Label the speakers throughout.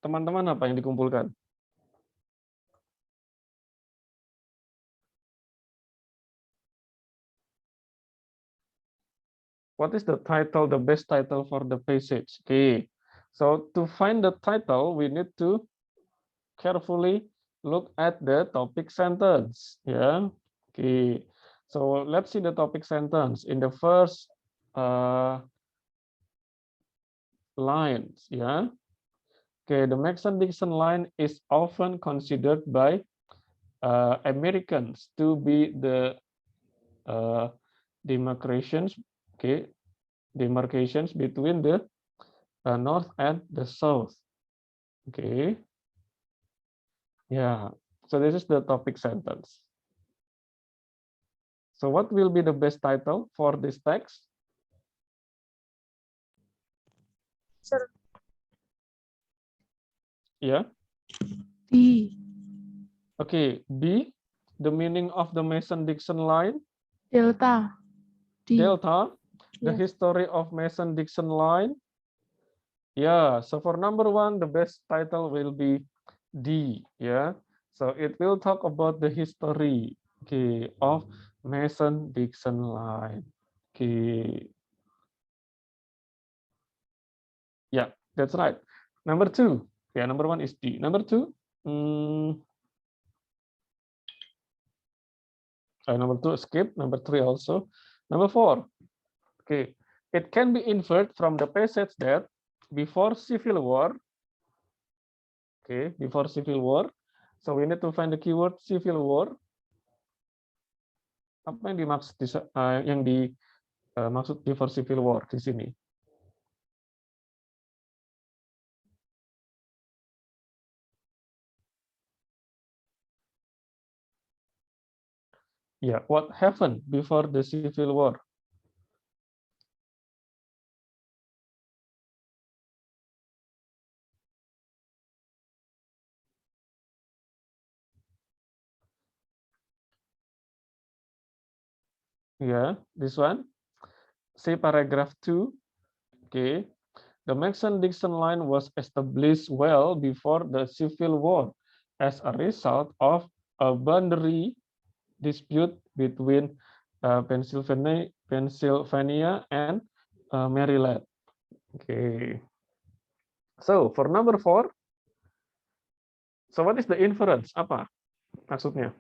Speaker 1: teman-teman apa yang dikumpulkan? What is the title, the best title for the passage? Okay, so to find the title, we need to carefully look at the topic sentence. Yeah, okay. So let's see the topic sentence in the first lines. Yeah, okay. The Mason-Dixon line is often considered by Americans to be the demarcations. Okay, demarcations between the north and the south. Okay. Yeah. So this is the topic sentence. So what will be the best title for this text?
Speaker 2: Sir.
Speaker 1: Yeah.
Speaker 2: D.
Speaker 1: Okay. B. The meaning of the Mason-Dixon line.
Speaker 2: Delta. D.
Speaker 1: Delta. The
Speaker 2: Yes.
Speaker 1: history of Mason-Dixon line. Yeah. So for number one, the best title will be D. Yeah. So it will talk about the history. Okay. Of Mason-Dixon line. Okay. Yeah, that's right. Number two. Yeah, number one is D. Number two. Number two, skip. Number three also. Number four. Okay. It can be inferred from the passage that before Civil War. Okay, before Civil War. So we need to find the keyword Civil War. Apa yang dimaksud maksud before Civil War di sini? Yeah, what happened before the Civil War? Yeah, this one. See paragraph 2. Okay. The Mason-Dixon line was established well before the Civil War as a result of a boundary dispute between Pennsylvania and Maryland. Okay. So for number 4, so what is the inference? Apa maksudnya?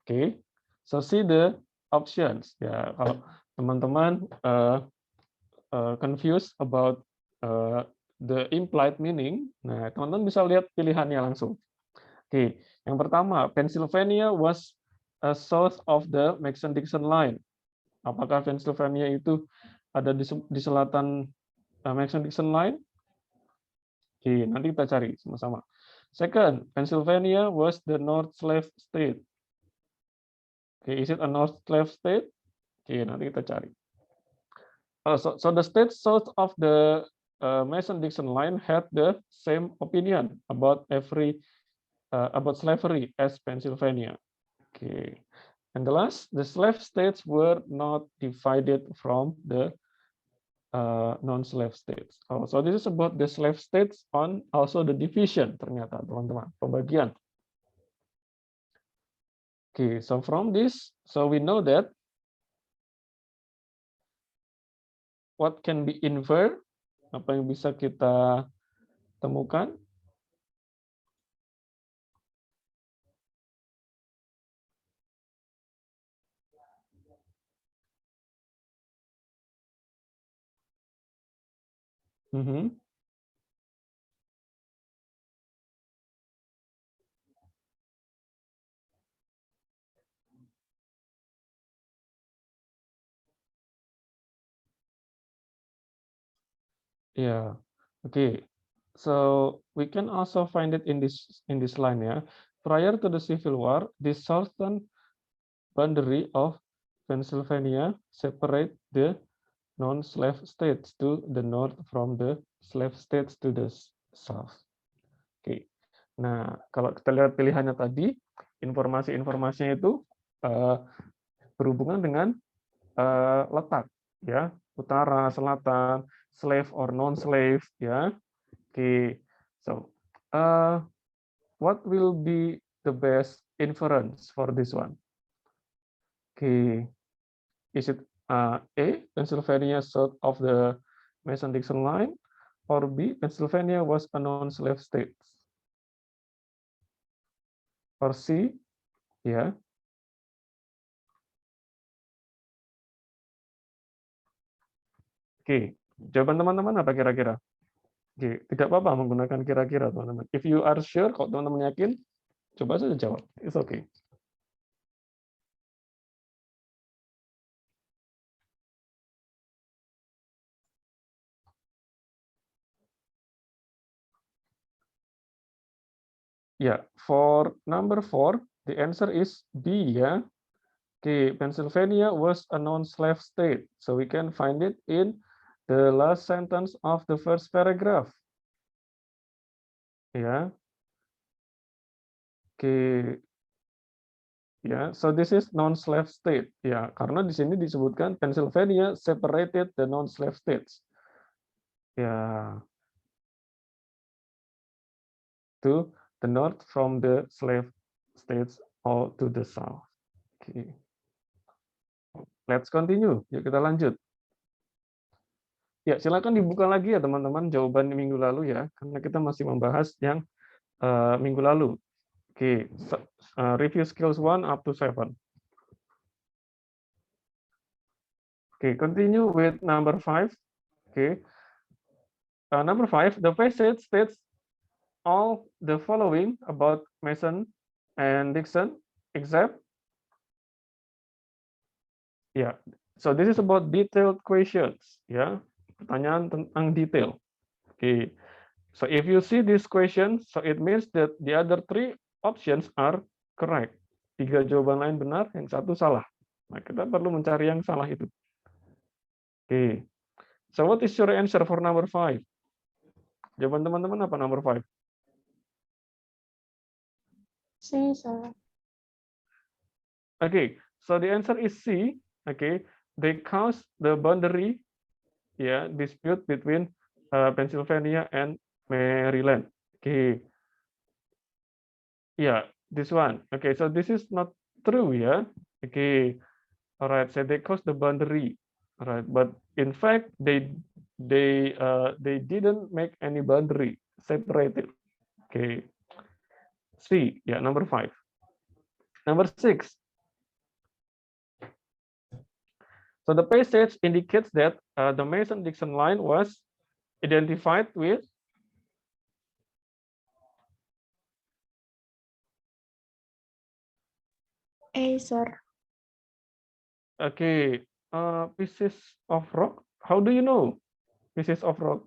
Speaker 1: Okay. So see the options. Ya, kalau teman-teman confused about the implied meaning, nah teman-teman bisa lihat pilihannya langsung. Oke, yang pertama, Pennsylvania was south of the Mason-Dixon line. Apakah Pennsylvania itu ada di selatan Mason-Dixon line? Oke, nanti kita cari sama-sama. Second, Pennsylvania was the North Slave State. Oke, is it a North Slave State? Oke, nanti kita cari. So the state south of the Mason-Dixon line had the same opinion about about slavery as Pennsylvania. Okay, and the last, the slave states were not divided from the non-slave states. Oh, so this is about the slave states on also the division ternyata teman-teman, pembagian. Okay, so from this, so we know that what can be inferred, apa yang bisa kita temukan. Yeah. Okay. So we can also find it in this line, yeah. Prior to the Civil War, the southern boundary of Pennsylvania separate the non-slave states to the north from the slave states to the south. Oke. Nah, kalau kita lihat pilihannya tadi, informasi-informasinya itu berhubungan dengan letak, ya, utara, selatan, slave or non-slave, ya. Oke, so what will be the best inference for this one? Okay, is it A, Pennsylvania south of the Mason-Dixon line, or B, Pennsylvania was a non-slave state, or C, ya? Oke, jawaban teman-teman apa kira-kira? Oke, tidak apa-apa menggunakan kira-kira, teman-teman. If you are sure, kalau teman-teman yakin, coba saja jawab. It's okay. Yeah, for number 4, the answer is B, ya. Okay, Pennsylvania was a non-slave state, so we can find it in the last sentence of the first paragraph. Ya. Okay. Ya, so this is non-slave state. Ya, karena di sini disebutkan Pennsylvania separated the non-slave states. Ya, to the north from the slave states or to the south. Okay. Let's continue. Yuk kita lanjut. Ya, silakan dibuka lagi ya teman-teman jawaban minggu lalu ya, karena kita masih membahas yang minggu lalu. Oke, review skills 1 up to 7. Okay, continue with number 5. Okay, number 5, the passage states all the following about Mason and Dixon, except, yeah. So this is about detailed questions, ya. Pertanyaan tentang detail. Okay. So if you see this question, so it means that the other 3 options are correct. 3 jawaban lain benar, yang 1 salah. Nah, kita perlu mencari yang salah itu. Okay. So what is your answer for number 5? Jawaban teman-teman apa number 5?
Speaker 2: C, sir.
Speaker 1: Okay, so the answer is C. Okay, they caused the boundary, yeah, dispute between Pennsylvania and Maryland. Okay, yeah, this one. Okay, so this is not true, yeah. Okay, all right. So they caused the boundary, all right, but in fact they didn't make any boundary separated. Okay, C, yeah, number 5. Number 6. So the passage indicates that the Mason-Dixon line was identified with
Speaker 2: A, sir.
Speaker 1: okay, pieces of rock. How do you know pieces of rock?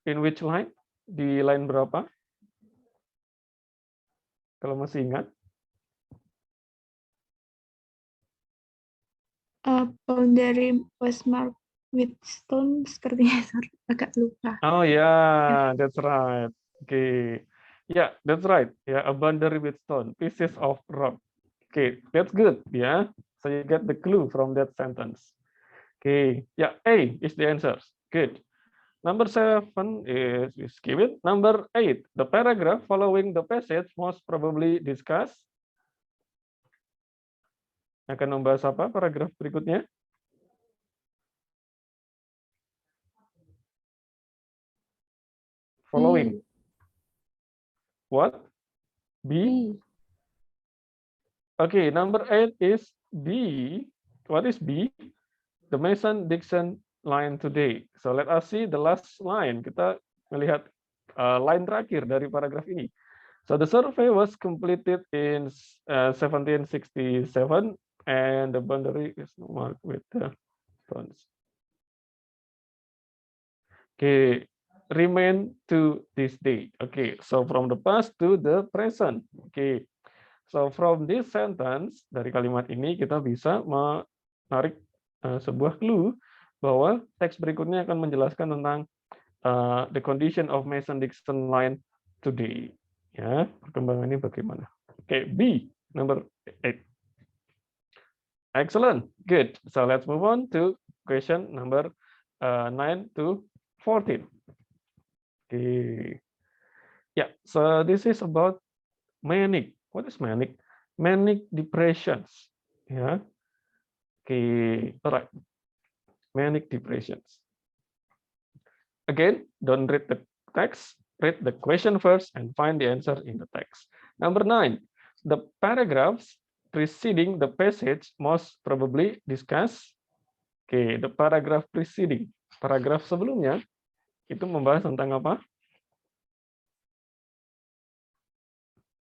Speaker 1: In which line? Di line berapa? Kalau masih ingat?
Speaker 2: Boundary was marked with stone sepertinya, sir. Agak lupa.
Speaker 1: Oh yeah, that's right. Okay, yeah, that's right. Yeah, a boundary with stone, pieces of rock. Okay, that's good. Yeah, so you get the clue from that sentence. Okay, yeah, A is the answer. Good. Number 7 is, we skip it. Number 8, the paragraph following the passage most probably discussed. Akan membahas apa paragraf berikutnya? Following. What? B? Okay, number 8 is B. What is B? The Mason-Dixon line today. So let us see the last line. Kita melihat line terakhir dari paragraf ini. So the survey was completed in 1767 and the boundary is marked with the stones. Okay, remain to this day. Okay, so from the past to the present. Okay, so from this sentence, dari kalimat ini kita bisa menarik sebuah clue bahwa teks berikutnya akan menjelaskan tentang the condition of Mason-Dixon line today. Ya, perkembangannya bagaimana? Okay, B, number 8. Excellent, good. So let's move on to question number 9 to 14. Okay. Yeah, so this is about manic. What is manic? Manic depressions. Yeah. Okay, all right. Manic depressions. Again, don't read the text, read the question first and find the answer in the text. Number 9, the paragraphs preceding the passage most probably discuss. Oke, the paragraph preceding. Paragraf sebelumnya itu membahas tentang apa?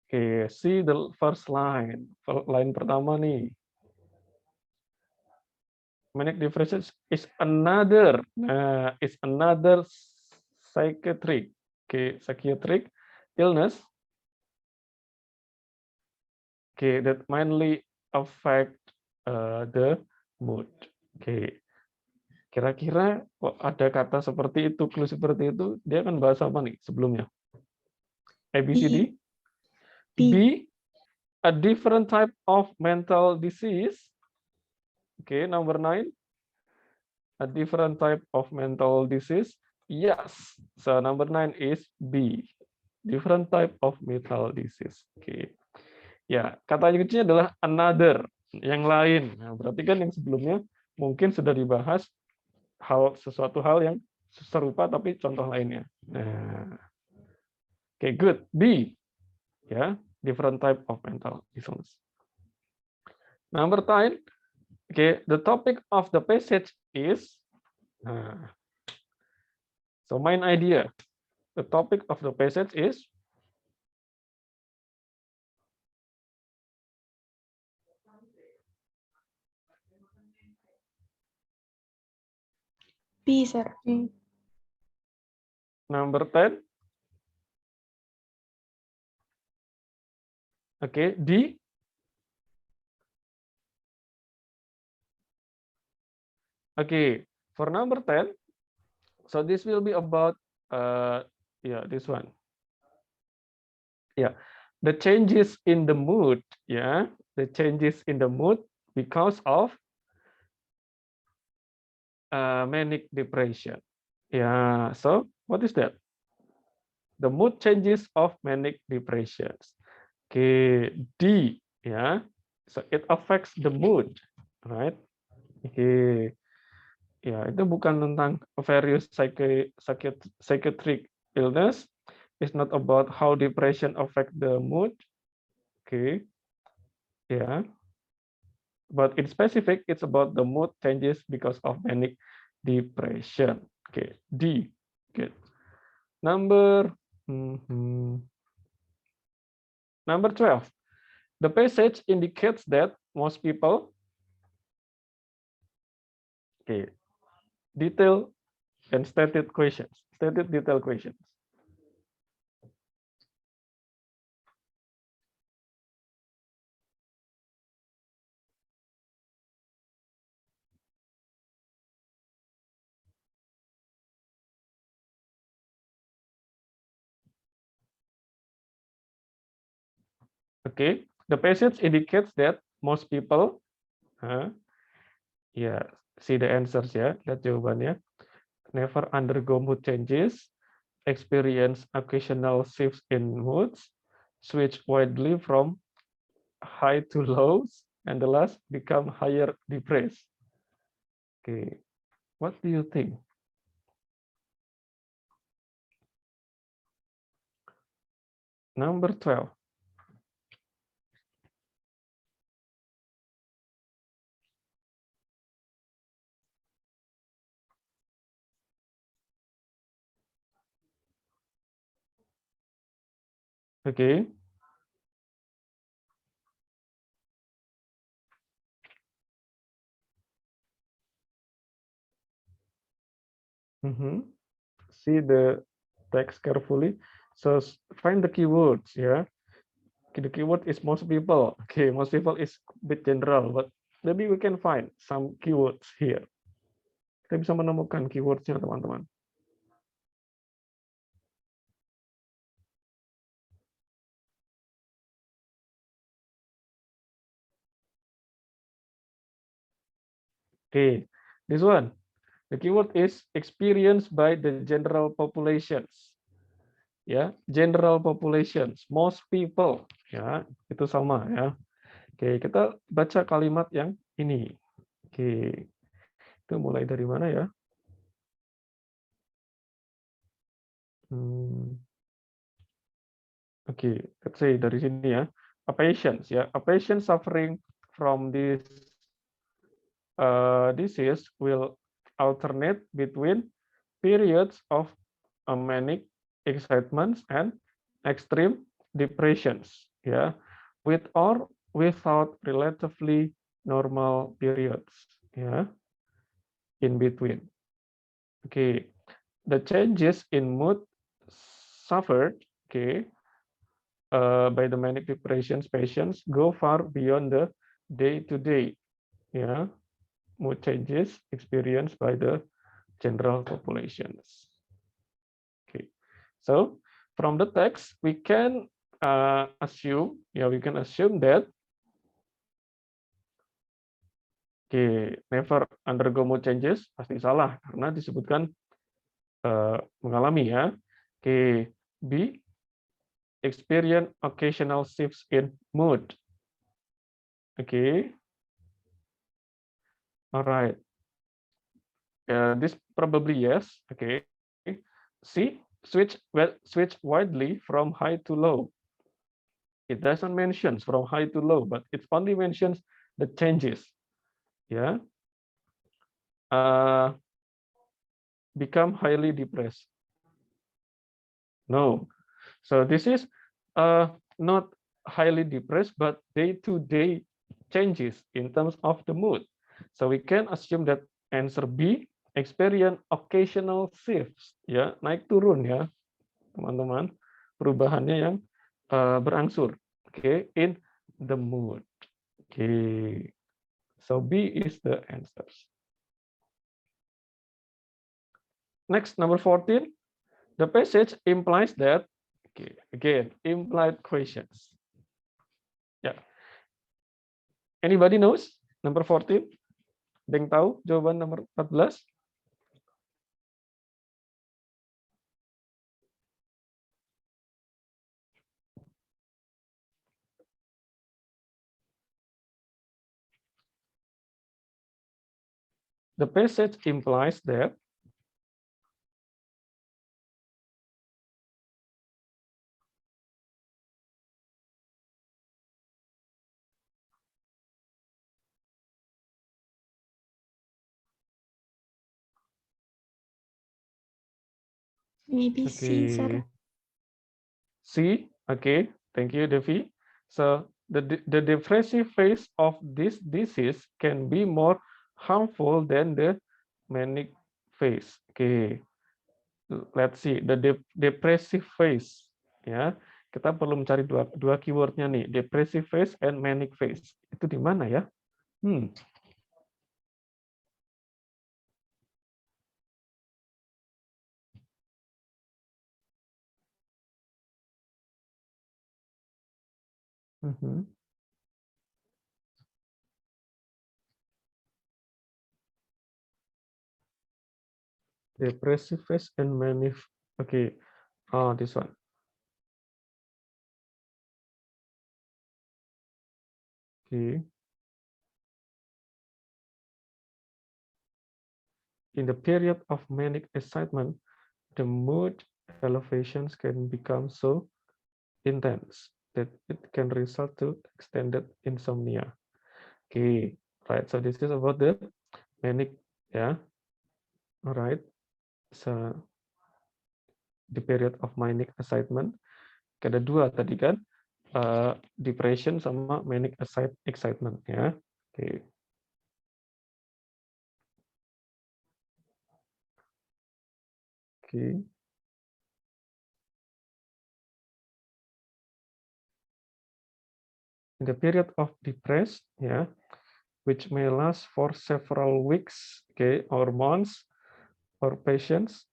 Speaker 1: Oke, see the first line. Line pertama nih. Manic depression is another. Nah, is another psychiatric. Oke, psychiatric illness. Oke, that mainly affect the mood. Oke, kira-kira kok ada kata seperti itu, clue seperti itu, dia akan bahas apa nih sebelumnya? A, B, C, D? B, a different type of mental disease. Okay, number 9, a different type of mental disease. Yes, so number 9 is B, different type of mental disease. Okay, ya kata kuncinya adalah another, yang lain. Nah, berarti kan yang sebelumnya mungkin sudah dibahas sesuatu hal yang serupa tapi contoh lainnya. Nah, okay, good. B, ya, different type of mental illness. Number 10, okay, the topic of the passage is, so main idea, the topic of the passage is,
Speaker 2: B, sir.
Speaker 1: number 10, okay, D, okay, for number 10, so this will be about, yeah, this one, yeah, the changes in the mood, yeah, the changes in the mood because of manic depression. Yeah, so what is that? The mood changes of manic depressions. Okay, D, yeah, so it affects the mood, right? Okay, ya itu bukan tentang various psychiatric illness. It's not about how depression affect the mood. Okay, yeah, but in specific, it's about the mood changes because of manic depression. Okay, D. Good. Number 12. The passage indicates that most people, okay, detail and stated questions, stated detailed questions. Okay, the passage indicates that most people, ya, see the answers ya, lihat jawabannya. Never undergo mood changes, experience occasional shifts in moods, switch widely from high to lows, and the last become higher depressed. Okay, what do you think? Number 12. Okay. See the text carefully. So find the keywords, yeah. Okay, the keyword is most people. Okay, most people is a bit general, but maybe we can find some keywords here. Kita bisa menemukan keywordsnya, teman-teman. Okay, this one. The keyword is experienced by the general populations. Ya, general populations, most people. Ya, itu sama ya. Oke, kita baca kalimat yang ini. Oke, itu mulai dari mana ya? Oke, let's say dari sini ya. A patient ya, a patient suffering from this disease will alternate between periods of manic excitements and extreme depressions, ya, with or without relatively normal periods, ya, in between. Okay, the changes in mood suffered, okay, by the manic depression patients go far beyond the day-to-day, yeah, mood changes experienced by the general populations. Okay, so from the text we can assume, we can assume that never undergo mood changes, pasti salah karena disebutkan mengalami ya. B, experience occasional shifts in mood. All right. This probably yes. C, switch widely from high to low. It doesn't mention from high to low, but it only mentions the changes. Yeah. Become highly depressed. No. So this is not highly depressed, but day-to-day changes in terms of the mood. So we can assume that answer B, experience occasional shifts, ya, naik turun ya, teman-teman, perubahannya yang berangsur, in the mood. So B is the answers. Next, number 14, the passage implies that, again, implied questions. Yeah. Anybody knows number 14? Ada yang tahu jawaban nomor 14? The passage implies that
Speaker 2: Maybe C, sir.
Speaker 1: C, okay, thank you, Devi. So the depressive phase of this disease can be more harmful than the manic phase. Let's see the depressive phase. Ya, kita perlu mencari dua keywordnya nih, depressive phase and manic phase. Itu di mana ya? Depressive phase and manic. Okay, this one. In the period of manic excitement, the mood elevations can become so intense that it can result to extended insomnia. Right. So this is about the manic, yeah. All right. So the period of manic excitement. Ada dua tadi kan, depression sama manic excitement ya. In the period of depressed, which may last for several weeks, or months, or patients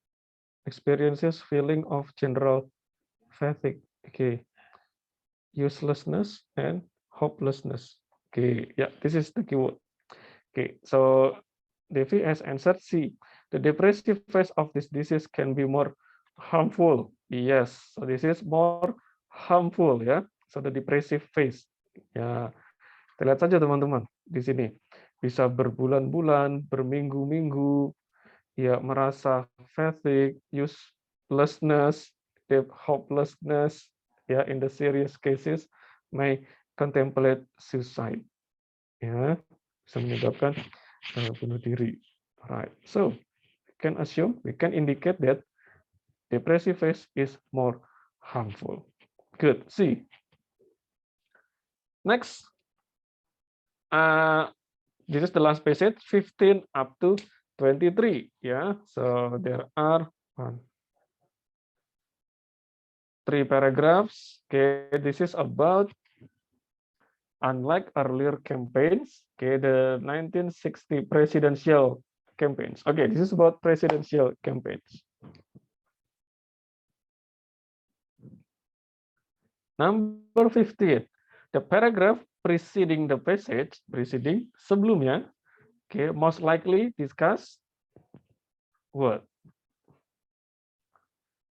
Speaker 1: experiences feeling of general fatigue, uselessness and hopelessness. Yeah, this is the keyword. So Devi has answered C. The depressive phase of this disease can be more harmful. Yes, so this is more harmful ya. So the depressive phase. Ya, kita lihat saja teman-teman di sini. Bisa berbulan-bulan, berminggu-minggu, ya merasa fatigue, uselessness, hopelessness, ya in the serious cases may contemplate suicide. Ya, bisa menyebabkan bunuh diri. Right. So we can indicate that depressive phase is more harmful. Good. See. Next. This is the last passage, 15 up to 23. Yeah. So there are 3 paragraphs. Okay. This is about unlike earlier campaigns, okay, the 1960 presidential campaigns. Okay, this is about presidential campaigns. Number 15, the paragraph preceding the passage, preceding sebelumnya, okay, most likely discuss what?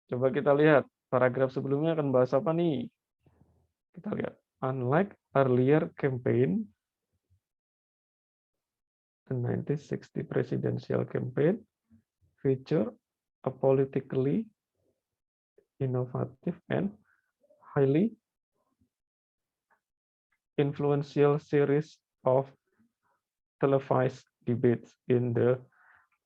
Speaker 1: Coba kita lihat, paragraf sebelumnya akan bahas apa nih? Kita lihat, unlike earlier campaign, the 1960 presidential campaign feature a politically innovative and highly influential series of televised debates in the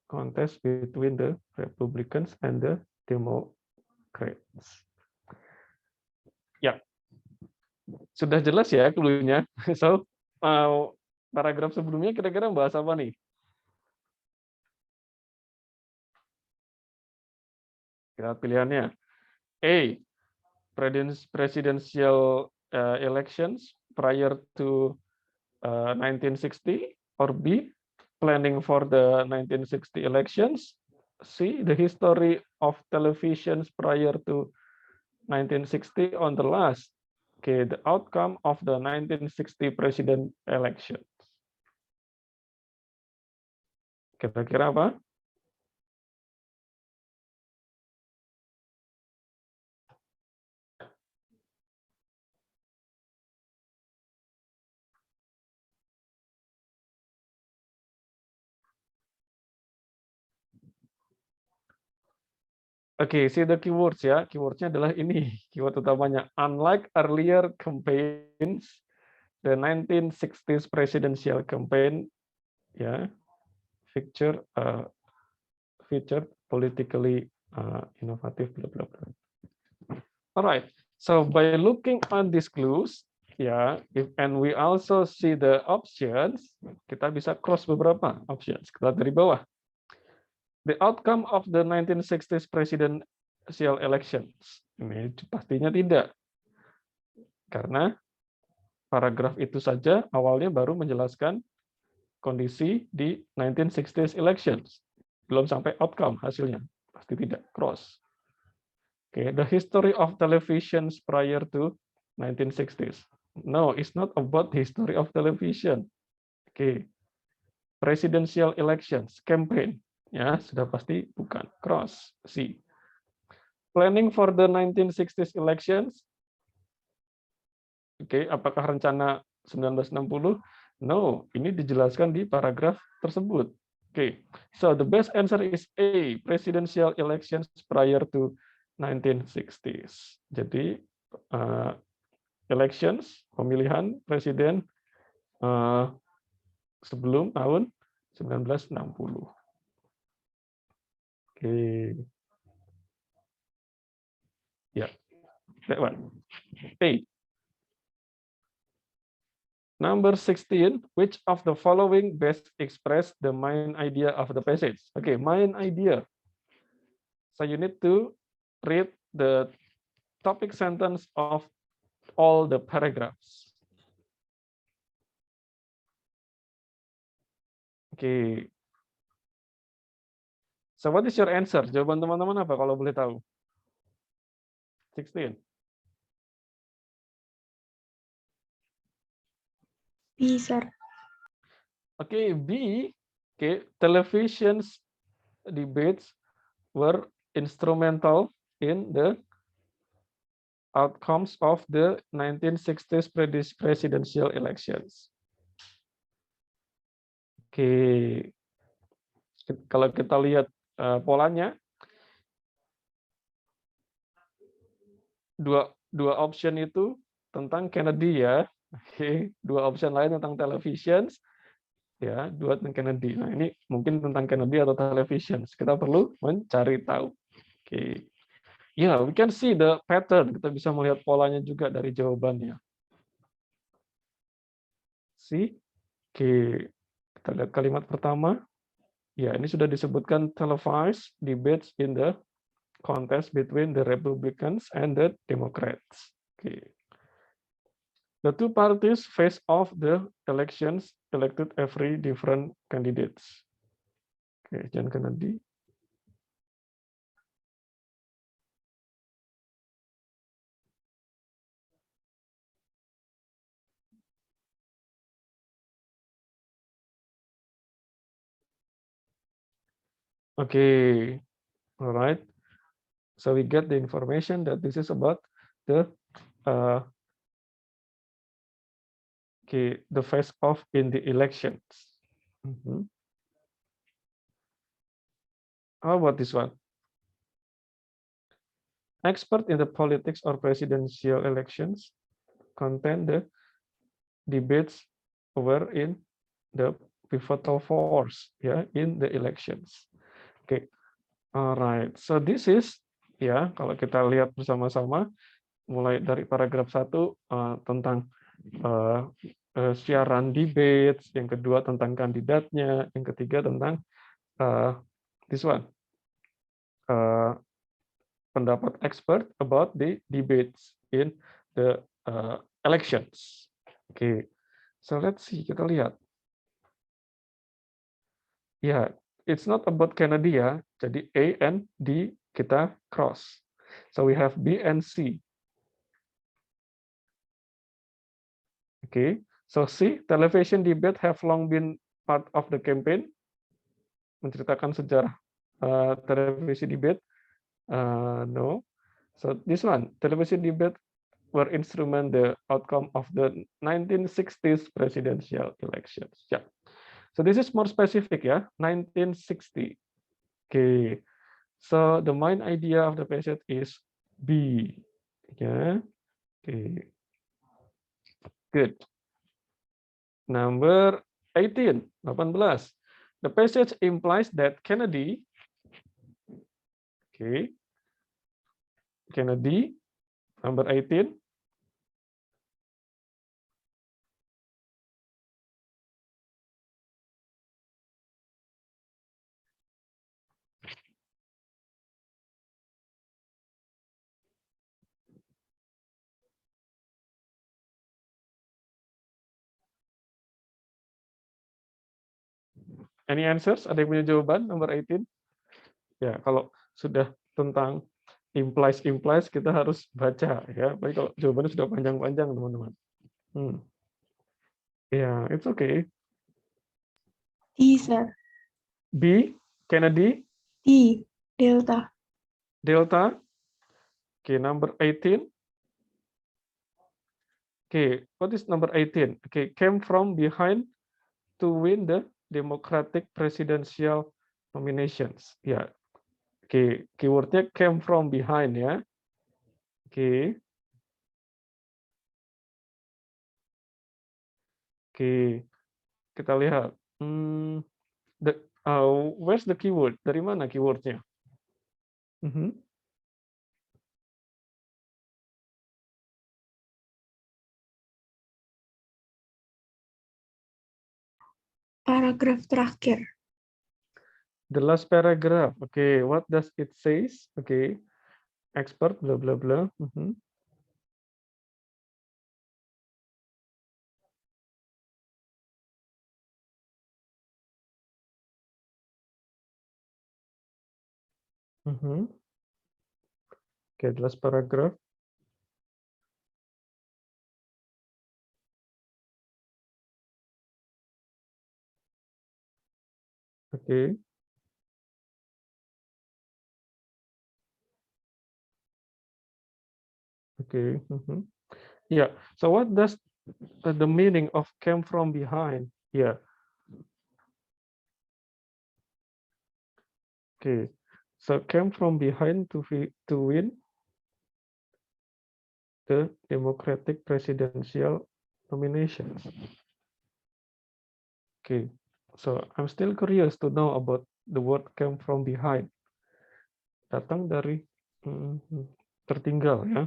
Speaker 1: contest between the Republicans and the Democrats. Ya, sudah jelas ya clue-nya. So, paragraf sebelumnya kira-kira bahas apa nih? Kira pilihannya. A, presidential elections prior to 1960, or B, planning for the 1960 elections, C, the history of televisions prior to 1960 on the last, okay, the outcome of the 1960 president elections. Kira-kira apa? Oke, see the keywords ya. Keywordnya adalah ini. Keyword utamanya. Unlike earlier campaigns, the 1960s presidential campaign, ya, featured politically innovative, blah blah blah. Alright. So by looking on these clues, ya, and we also see the options, kita bisa cross beberapa options. Kita dari bawah. The outcome of the 1960s presidential elections. Ini pastinya tidak. Karena paragraf itu saja awalnya baru menjelaskan kondisi di 1960s elections. Belum sampai outcome hasilnya. Pasti tidak. Cross. Okay, the history of televisions prior to 1960s. No, it's not about history of television. Okay. Presidential elections, campaign. Ya, sudah pasti bukan. Cross. C. Planning for the 1960s elections. Oke, apakah rencana 1960? No, ini dijelaskan di paragraf tersebut. Oke, so the best answer is A, presidential elections prior to 1960s. Jadi elections, pemilihan presiden sebelum tahun 1960. Okay. Yeah, that one. A. Number 16, which of the following best express the main idea of the passage? Okay, main idea. So you need to read the topic sentence of all the paragraphs. Okay. So what is your answer? Jawaban teman-teman apa kalau boleh tahu? 16.
Speaker 2: B, sir.
Speaker 1: Okay, B. Okay, television's debates were instrumental in the outcomes of the 1960s presidential elections. Oke, kalau kita lihat polanya, dua option itu tentang Kennedy ya. Oke, dua option lain tentang television ya, dua tentang Kennedy. Nah, ini mungkin tentang Kennedy atau television. Kita perlu mencari tahu. Oke. Ya, we can see the pattern. Kita bisa melihat polanya juga dari jawabannya. See? Oke. Kita lihat kalimat pertama. Ya, ini sudah disebutkan televised debates in the contest between the Republicans and the Democrats. Oke. The two parties face off the elections, elected every different candidates. Oke, John Kennedy. Okay, all right. So we get the information that this is about the the face off in the elections. How about this one? Expert in the politics or presidential elections contain the debates were in the pivotal force, yeah, in the elections. Okay, alright. So this is ya, kalau kita lihat bersama-sama, mulai dari paragraf 1 tentang siaran debates, yang kedua tentang kandidatnya, yang ketiga tentang this one. Pendapat expert about the debates in the elections. Okay, so let's see, kita lihat. Ya, it's not about Kennedy ya. Jadi A and D kita cross. So we have B and C. Okay, so C, television debate have long been part of the campaign. Menceritakan sejarah televisi debate. No. So this one, television debate were instrument the outcome of the 1960s presidential elections. Yeah. So this is more specific, yeah, 1960. Okay. So the main idea of the passage is B. Yeah. Okay. Good. Number 18. The passage implies that Kennedy, okay, Kennedy, number 18, any answers? Ada yang punya jawaban number 18? Ya, kalau sudah tentang implies kita harus baca ya. Baik kalau jawabannya sudah panjang-panjang, teman-teman. Ya, it's okay.
Speaker 2: D, sir.
Speaker 1: B, Kennedy.
Speaker 2: D, Delta.
Speaker 1: Delta. Okay, number 18. Okay, what is number 18? Okay, came from behind to win the Democratic presidential nominations. Ya, okay, keywordnya came from behind ya. Okay. Oke, kita lihat. Where's the keyword? Dari mana keywordnya?
Speaker 2: Paragraf terakhir.
Speaker 1: The last paragraph. Okay, what does it says? Okay, expert bla bla bla. Okay, the last paragraph. Okay. Okay. Yeah. So what does the meaning of came from behind? Yeah. Okay. So came from behind to win the Democratic presidential nominations. Okay. So I'm still curious to know about the word came from behind. Datang dari tertinggal ya.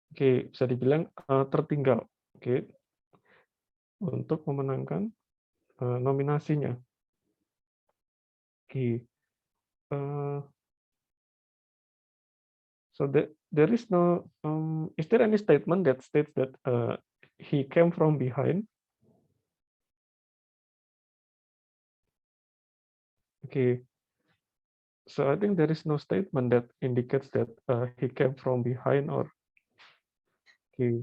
Speaker 1: Oke, bisa dibilang tertinggal. Oke, untuk memenangkan nominasinya. Oke. So there is no is there any statement that states that he came from behind? Okay. So I think there is no statement that indicates that he came from behind or okay.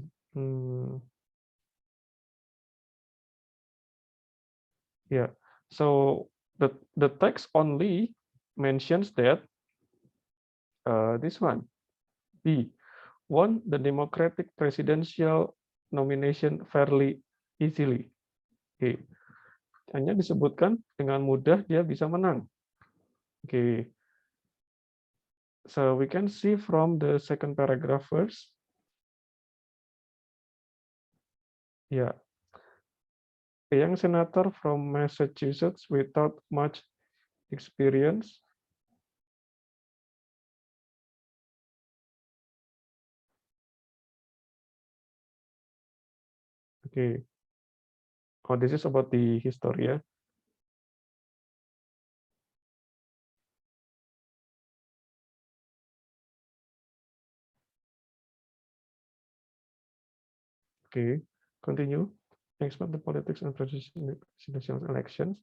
Speaker 1: Yeah. So the text only mentions that this one B won the Democratic presidential nomination fairly easily. Okay. Hanya disebutkan dengan mudah dia bisa menang. Okay. So we can see from the second paragraph first. Yeah. A young senator from Massachusetts without much experience. Okay. Oh, this is about the history. Yeah. Okay. Continue. Expert the politics and presidential elections.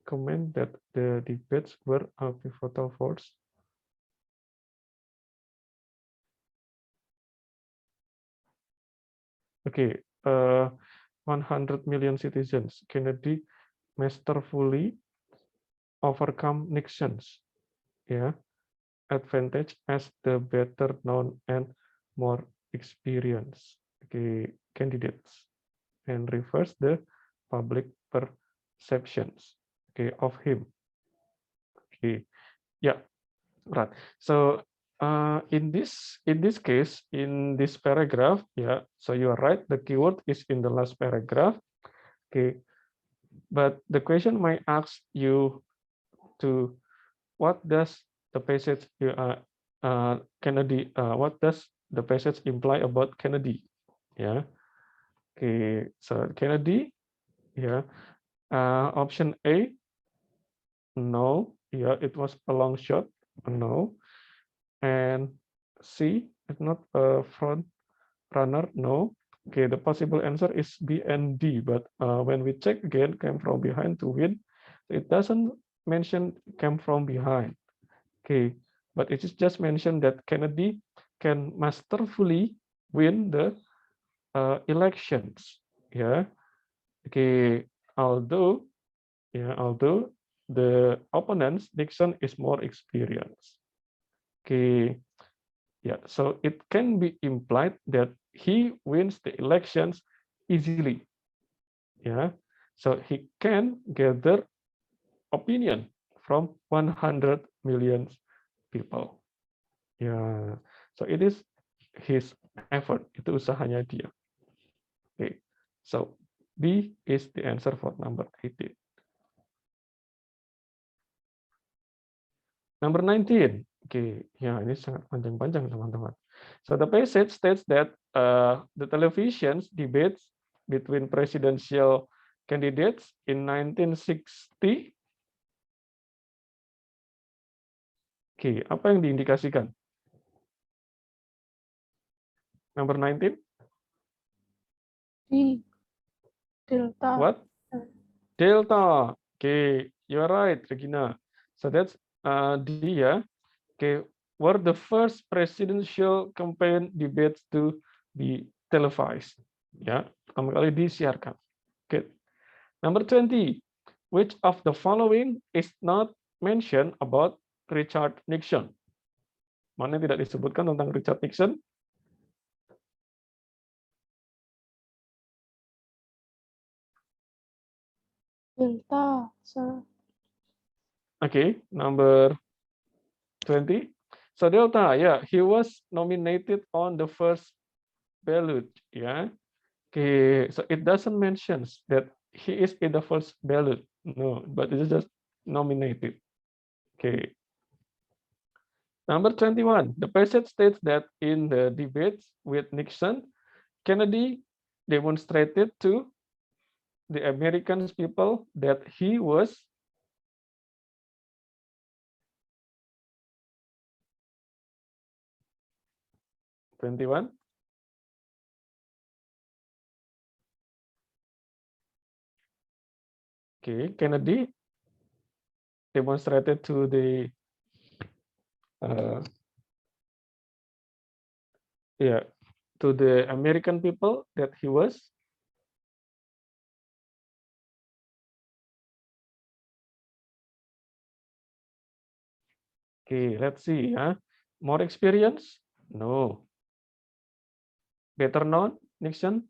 Speaker 1: Comment that the debates were a pivotal force. Okay. 100 million citizens. Kennedy masterfully overcome Nixon's advantage as the better known and more experienced candidates, and reverse the public perceptions of him. Yeah, right. So in this case, in this paragraph, so you are right, the keyword is in the last paragraph. Okay, but the question might ask you to what does the passage Kennedy what does the passage imply about Kennedy? Yeah. Okay, so Kennedy, option A, no, it was a long shot, no, and C, it's not a front runner, no. Okay, the possible answer is B and D, but when we check again, came from behind to win, it doesn't mention came from behind. Okay, but it is just mentioned that Kennedy can masterfully win the elections. Yeah. Okay. Although the opponents Nixon is more experienced. Okay. Yeah. So it can be implied that he wins the elections easily. Yeah. So he can gather opinion from 100 million people. Ya, so it is his effort, itu usahanya dia. Okay, so B is the answer for number 18. Number 19. Okay, ya ini sangat panjang-panjang teman-teman. So the passage states that the television's debates between presidential candidates in 1960. Okay, apa yang diindikasikan? Number 19.
Speaker 2: Delta.
Speaker 1: What? Delta. Okay, you're right, Regina. So that's D. Okay, were the first presidential campaign debates to be televised. Ya, pertama kali disiarkan. Okay. Number 20. which of the following is not mentioned about Richard Nixon? Mana yang tidak disebutkan tentang Richard Nixon?
Speaker 2: Delta, sir.
Speaker 1: Okay, number 20. So Delta, yeah, he was nominated on the first ballot, yeah. Okay, so it doesn't mention that he is in the first ballot, no, but it is just nominated. Okay. Number 21, the passage states that in the debates with Nixon, Kennedy demonstrated to the American people that he was 21. Okay, Kennedy demonstrated to the to the American people that he was okay. Let's see, more experience? No. Better known, Nixon?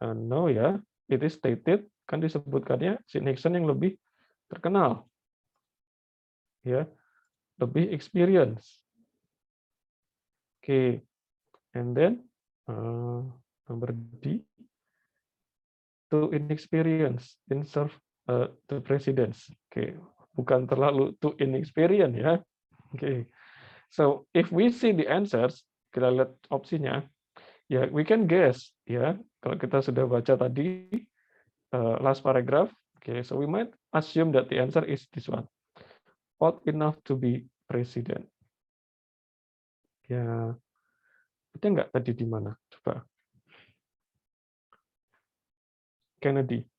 Speaker 1: No ya. It is stated, kan disebutkannya si Nixon yang lebih terkenal, ya, lebih experience. Okay, and then number D, too inexperienced in serve the presidents. Okay, bukan terlalu too inexperienced ya. Okay, so if we see the answers, kita lihat opsinya, ya we can guess ya. Kalau kita sudah baca tadi last paragraph, okay, so we might assume that the answer is this one, old enough to be president. Ya, itu enggak tadi di mana? Coba. Kennedy.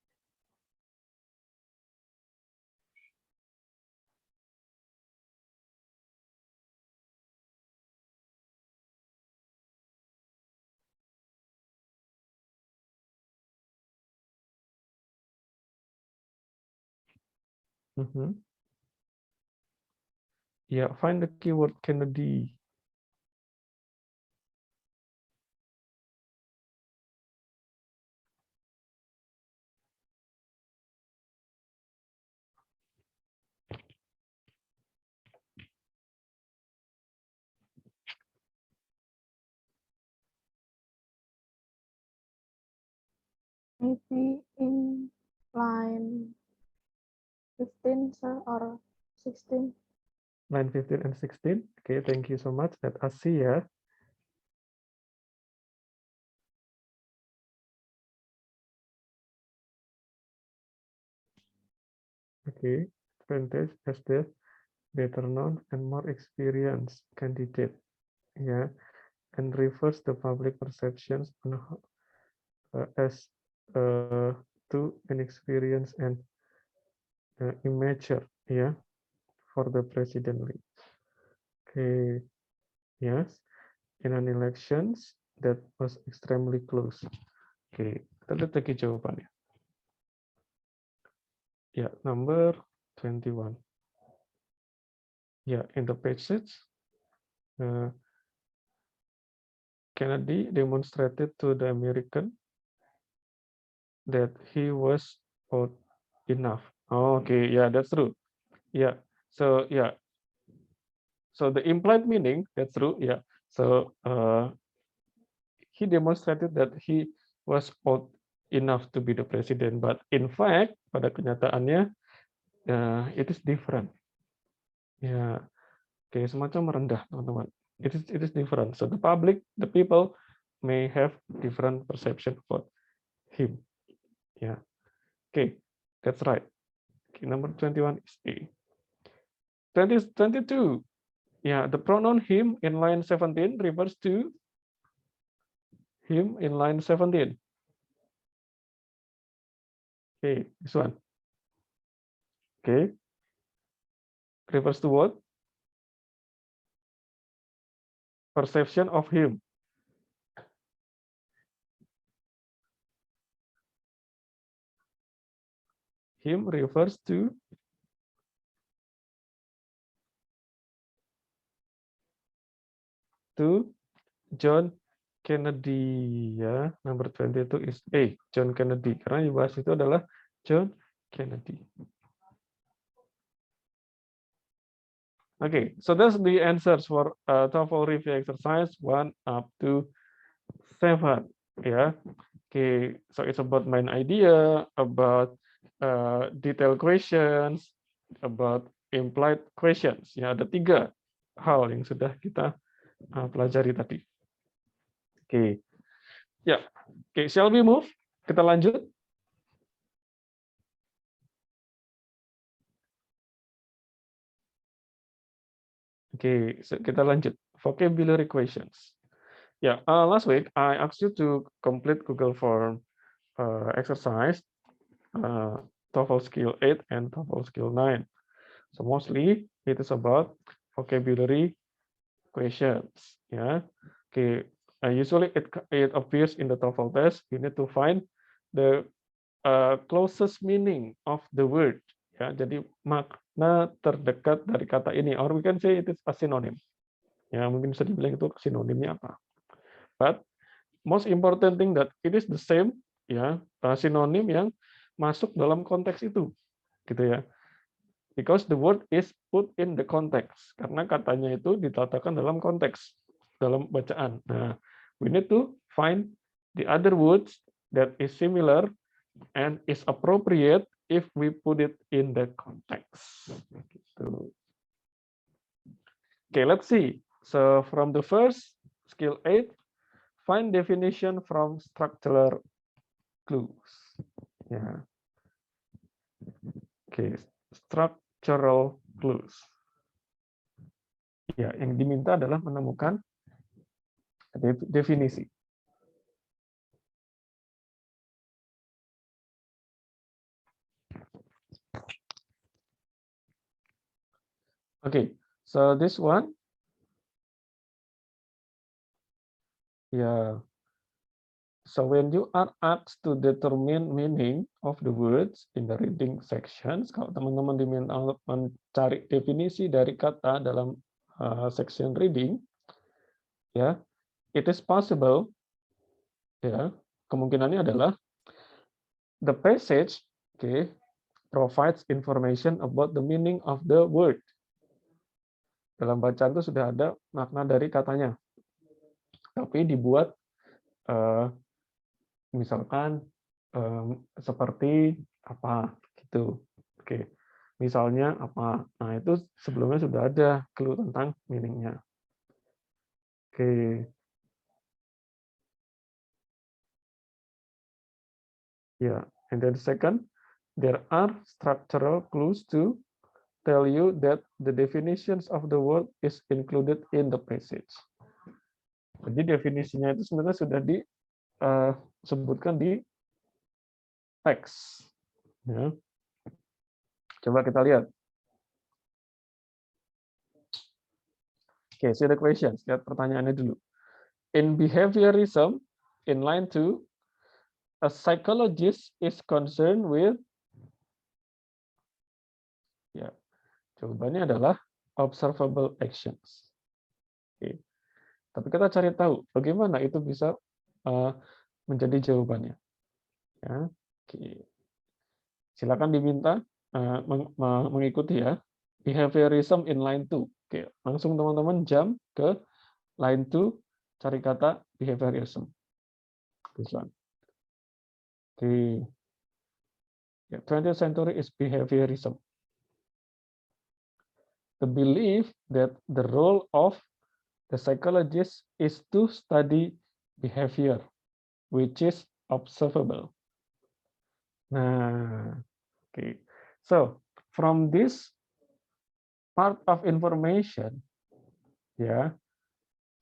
Speaker 1: Yeah, find the keyword Kennedy.
Speaker 2: Maybe in line 15, sir, or 16.
Speaker 1: Line 15 and 16. Okay, thank you so much. Let us see ya. Okay, advantage as the better known and more experienced candidate. Yeah, and reverse the public perceptions on as too inexperienced and immature. Yeah, for the presidency. Okay, yes, in an elections that was extremely close. Okay, kita lihat lagi jawabannya. Yeah, number 21. Yeah, in the passage, Kennedy demonstrated to the American that he was old enough. Oh, okay, yeah, that's true. Yeah, so yeah, so the implied meaning, that's true. Yeah, so he demonstrated that he was old enough to be the president, but in fact, pada kenyataannya, it is different. Ya, kayak semacam merendah, teman-teman. It is different. So the public, the people may have different perception about him. Yeah. Okay, that's right. Okay, number 21 is A. 22. Yeah, the pronoun him in line 17 refers to him in line 17. Okay, this one. Okay. Refers to what? Perception of him. him refers to John Kennedy, ya. Number 22 is A, John Kennedy. Karena yang dibahas itu adalah John Kennedy. Okay, so that's the answers for TOEFL review exercise 1 up to 7. Yeah. Okay, so it's about main idea, about detailed questions, about implied questions. Ya, ada 3 hal yang sudah kita pelajari tadi. Oke, ya, oke, shall we move? Kita lanjut. Oke, so kita lanjut. Vocabulary questions. Yeah, last week I asked you to complete Google Form exercise, TOEFL Skill 8 and TOEFL Skill 9. So mostly it is about vocabulary questions. Yeah. Okay. Usually it appears in the TOEFL test. You need to find the closest meaning of the word. Ya, jadi makna terdekat dari kata ini. Or we can say it is a synonym. Ya, mungkin bisa dibilang itu sinonimnya apa. But most important thing that it is the same, ya, sinonim yang masuk dalam konteks itu, gitu ya. Because the word is put in the context, karena katanya itu ditatakan dalam konteks, dalam bacaan. Nah, we need to find the other words that is similar and is appropriate if we put it in the context. Gitu. Okay, let's see. So from the first skill 8, find definition from structural clues. Ya. Oke, structural clues. Ya, yang diminta adalah menemukan definisi. Okay, so this one, yeah. So when you are asked to determine meaning of the words in the reading sections, kalau teman-teman diminta untuk mencari definisi dari kata dalam section reading, ya, it is possible, ya, kemungkinannya adalah the passage, okay, provides information about the meaning of the word. Dalam bacaan itu sudah ada makna dari katanya, tapi dibuat misalkan seperti apa gitu. Oke, misalnya apa? Nah itu sebelumnya sudah ada clue tentang meaningnya. Oke, ya. And then second, there are structural clues to tell you that the definitions of the word is included in the passage. Jadi definisinya itu sebenarnya sudah disebutkan di teks. Ya. Coba kita lihat. Oke, see the questions. Lihat pertanyaannya dulu. In behaviorism, in line 2, a psychologist is concerned with, ya, jawabannya adalah observable actions. Oke. Tapi kita cari tahu bagaimana itu bisa menjadi jawabannya. Ya. Oke. Silakan diminta mengikuti ya. Behaviorism in line 2. Oke, langsung teman-teman jump ke line 2, cari kata behaviorism. This one. Oke. Yeah, 20th century is behaviorism. The belief that the role of the psychologist is to study behavior, which is observable. Nah, okay. So from this part of information, yeah,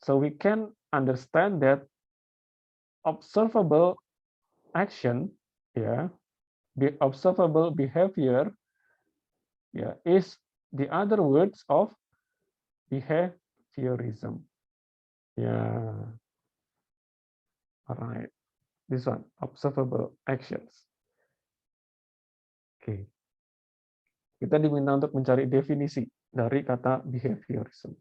Speaker 1: so we can understand that observable action, yeah, the observable behavior, yeah, is the other words of behaviorism. Yeah. All right. This one, observable actions. Oke. Kita diminta untuk mencari definisi dari kata behaviorism.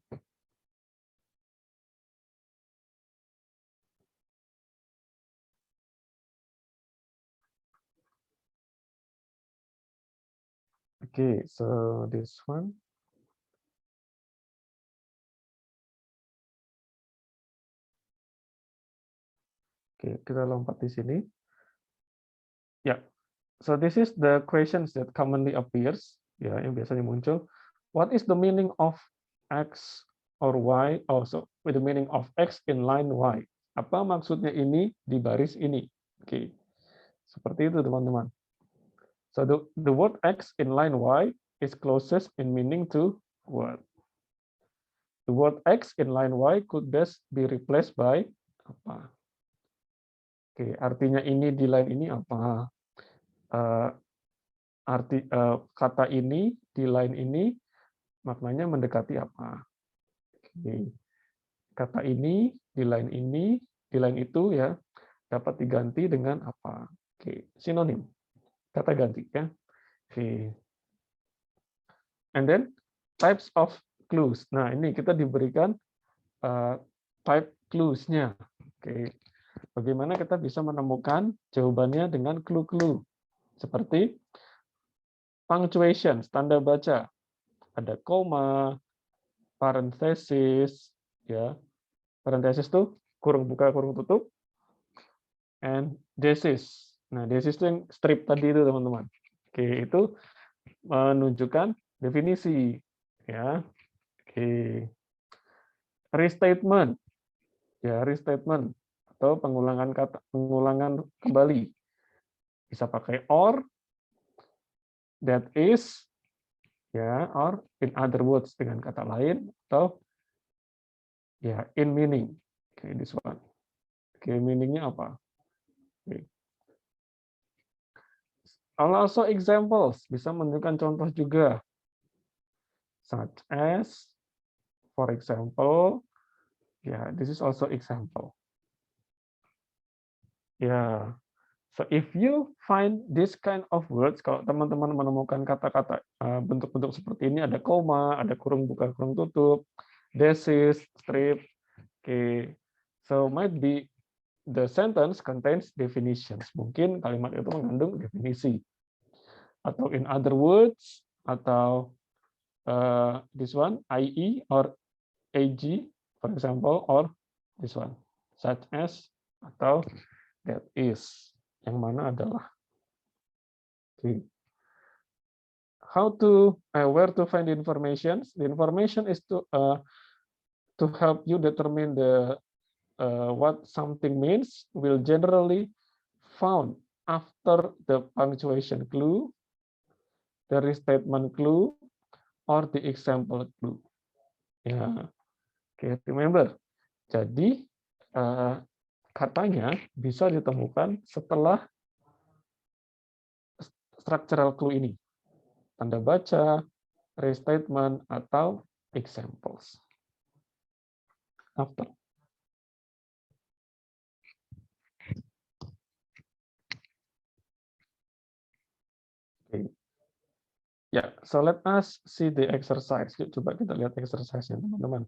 Speaker 1: Okay, so this one. Oke, kita lompat di sini. Ya, so this is the questions that commonly appears, ya, yang biasanya muncul. What is the meaning of X or Y? Oh, so with the meaning of X in line Y. Apa maksudnya ini di baris ini? Oke, seperti itu teman-teman. So the word X in line Y is closest in meaning to what? The word X in line Y could best be replaced by apa? Oke, artinya ini di line ini apa? Kata ini di line ini maknanya mendekati apa? Oke. Kata ini di line itu ya dapat diganti dengan apa? Oke, sinonim. Kata ganti ya. Oke. And then types of clues. Nah, ini kita diberikan type clues-nya. Oke. Bagaimana kita bisa menemukan jawabannya dengan clue-clue. Seperti punctuation, tanda baca. Ada koma, parenthesis, ya. Parenthesis itu kurung buka, kurung tutup, and thesis. Nah, thesis itu yang strip tadi itu, teman-teman. Oke, itu menunjukkan definisi, ya. Oke. Restatement. Ya, restatement atau pengulangan kata, pengulangan kembali. Bisa pakai or, that is, ya, or in other words dengan kata lain, atau ya in meaning. Oke, this one. Oke, meaningnya apa? Oke. Also examples, bisa menunjukkan contoh juga. Such as, for example, yeah, this is also example. Yeah, so if you find this kind of words, kalau teman-teman menemukan kata-kata bentuk-bentuk seperti ini, ada koma, ada kurung buka, kurung tutup, thesis, strip, okay, so might be the sentence contains definitions. Mungkin kalimat itu mengandung definisi. Atau in other words, atau this one, IE or AG, for example, or this one, such as, atau that is, yang mana adalah. Okay. How to, where to find the information? The information is to help you determine the what something means will generally found after the punctuation clue, the restatement clue, or the example clue. Ya, okay, remember. Jadi katanya bisa ditemukan setelah structural clue ini, tanda baca, restatement, atau examples. After. Okay. Ya, so let us see the exercise. Yuk, coba kita lihat exercise-nya, teman-teman.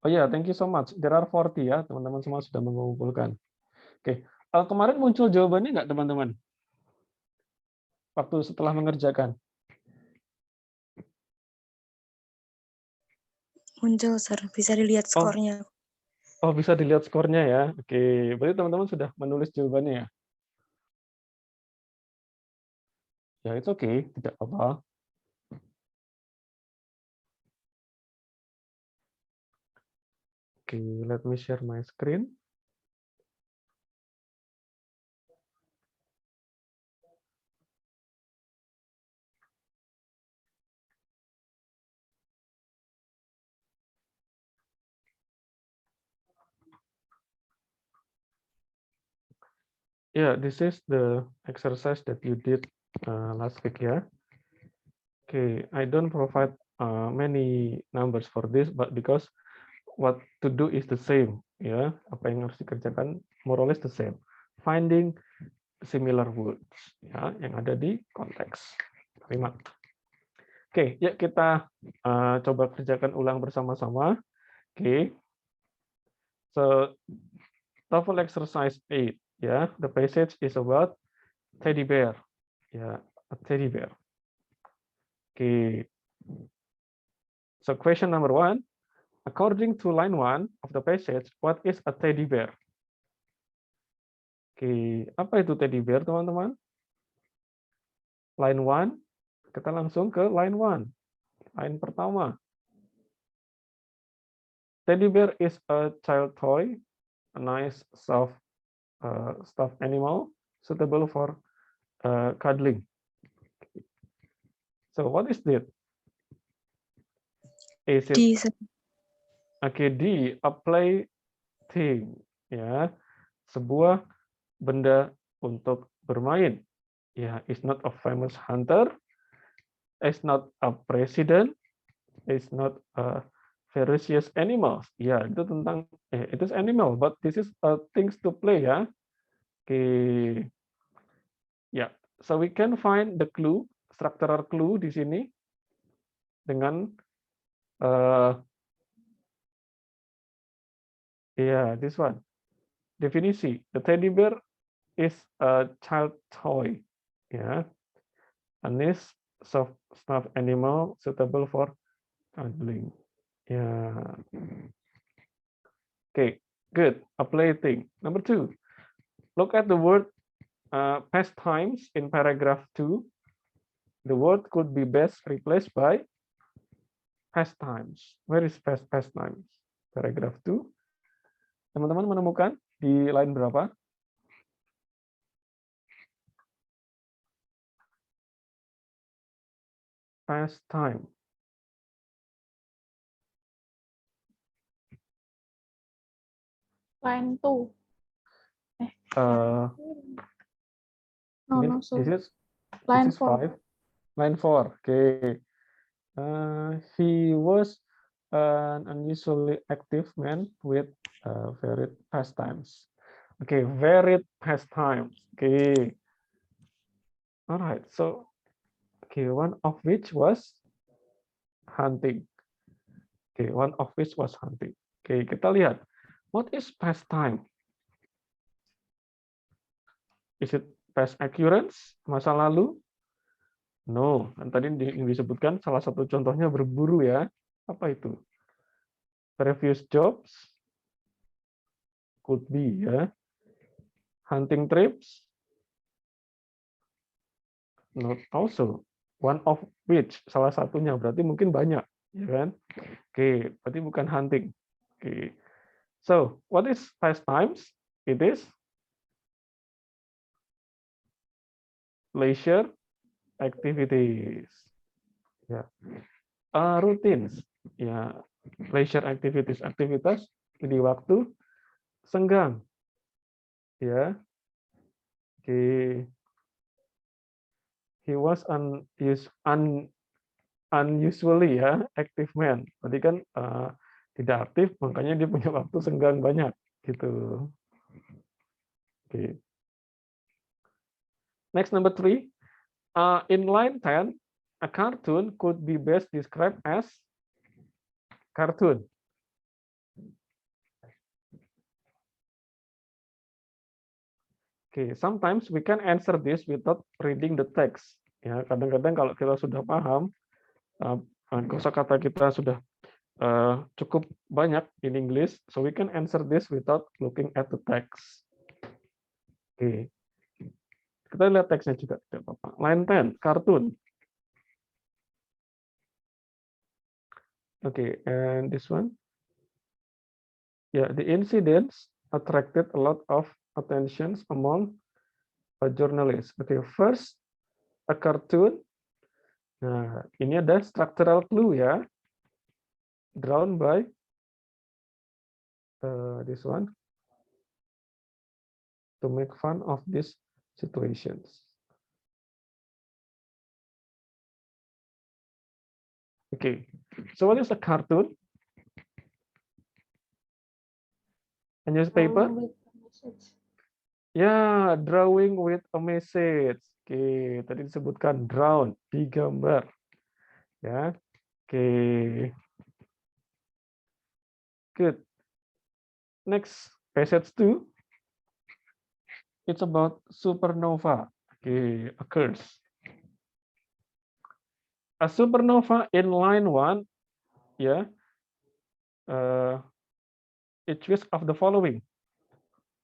Speaker 1: Oh ya, thank you so much. There are 40 ya, teman-teman semua sudah mengumpulkan. Oke, kemarin muncul jawabannya nggak, teman-teman? Waktu setelah mengerjakan.
Speaker 3: Muncul, Sir. Bisa dilihat skornya.
Speaker 1: Oh, bisa dilihat skornya ya. Oke, berarti teman-teman sudah menulis jawabannya ya? Ya, itu oke, tidak apa-apa. Oke, let me share my screen. Yeah, this is the exercise that you did last week ya. Okay, I don't provide many numbers for this, but because what to do is the same, ya. Apa yang harus dikerjakan more or less the same. Finding similar words, ya, yang ada di konteks. Terima. Oke, yuk kita coba kerjakan ulang bersama-sama. Oke. So, TOEFL exercise 8, ya. The passage is about teddy bear. Ya, a teddy bear. Oke. So, question number 1. According to line 1 of the passage, what is a teddy bear? Oke, apa itu teddy bear, teman-teman? Line 1, kita langsung ke line 1. Line pertama. Teddy bear is a child toy, a nice soft stuffed animal suitable for cuddling. So what is it? Is it
Speaker 3: D, sir.
Speaker 1: okay, D, a plaything, ya, sebuah benda untuk bermain. Ya, it's not a famous hunter, it's not a president, it's not a ferocious animals. Ya, itu tentang it is animal, but this is things to play ya. Oke. Ya, so we can find the clue, structural clue di sini dengan this one. Definisi, the teddy bear is a child toy. Ya, a nice soft stuffed animal suitable for cuddling. Ya. Okay, good. A plaything. Number 2. Look at the word pastimes in paragraph 2. The word could be best replaced by pastimes. Where is pastimes? Paragraph 2. Teman-teman menemukan di line berapa? Pastime.
Speaker 2: Line 2. No,
Speaker 1: Ini,
Speaker 2: no, so
Speaker 1: this
Speaker 2: line
Speaker 1: is
Speaker 2: 4.
Speaker 1: 5. Line 4. Okay. He was an unusually active man with varied pastimes. Okay, varied pastimes. Okay. All right. So, okay, one of which was hunting. Okay, one of which was hunting. Okay, kita lihat. What is pastime? Is it past occurrence, masa lalu? No, kan tadi yang disebutkan salah satu contohnya berburu ya. Apa itu? Previous jobs? Could be ya. Hunting trips? Not also. One of which, salah satunya, berarti mungkin banyak. Ya kan? Oke, berarti bukan hunting. Oke. So, what is pastimes? It is leisure activities. Ya. Routines. Ya, leisure activities, aktivitas di waktu senggang. Ya. Oke. He was unusually ya active man. Berarti kan tidak aktif, makanya dia punya waktu senggang banyak gitu. Oke. Next, number 3. In line 10, a cartoon could be best described as cartoon. Okay, sometimes we can answer this without reading the text. Ya, kadang-kadang kalau kita sudah paham, kosakata kita sudah cukup banyak in English, so we can answer this without looking at the text. Oke, kita lihat teksnya juga tidak apa-apa. Line 10, cartoon. Okay, and this one. Yeah, the incidents attracted a lot of attention among journalists. Okay, first a cartoon. Nah, ini ada structural clue ya, drawn by this one to make fun of these situations. Okay. So what is a cartoon? A newspaper? Ya, drawing with a message. Oke, tadi disebutkan drawn, digambar. Ya, oke. Good. Next, passage 2. It's about supernova. Okay, occurs. A supernova in line 1, ya, it which of the following.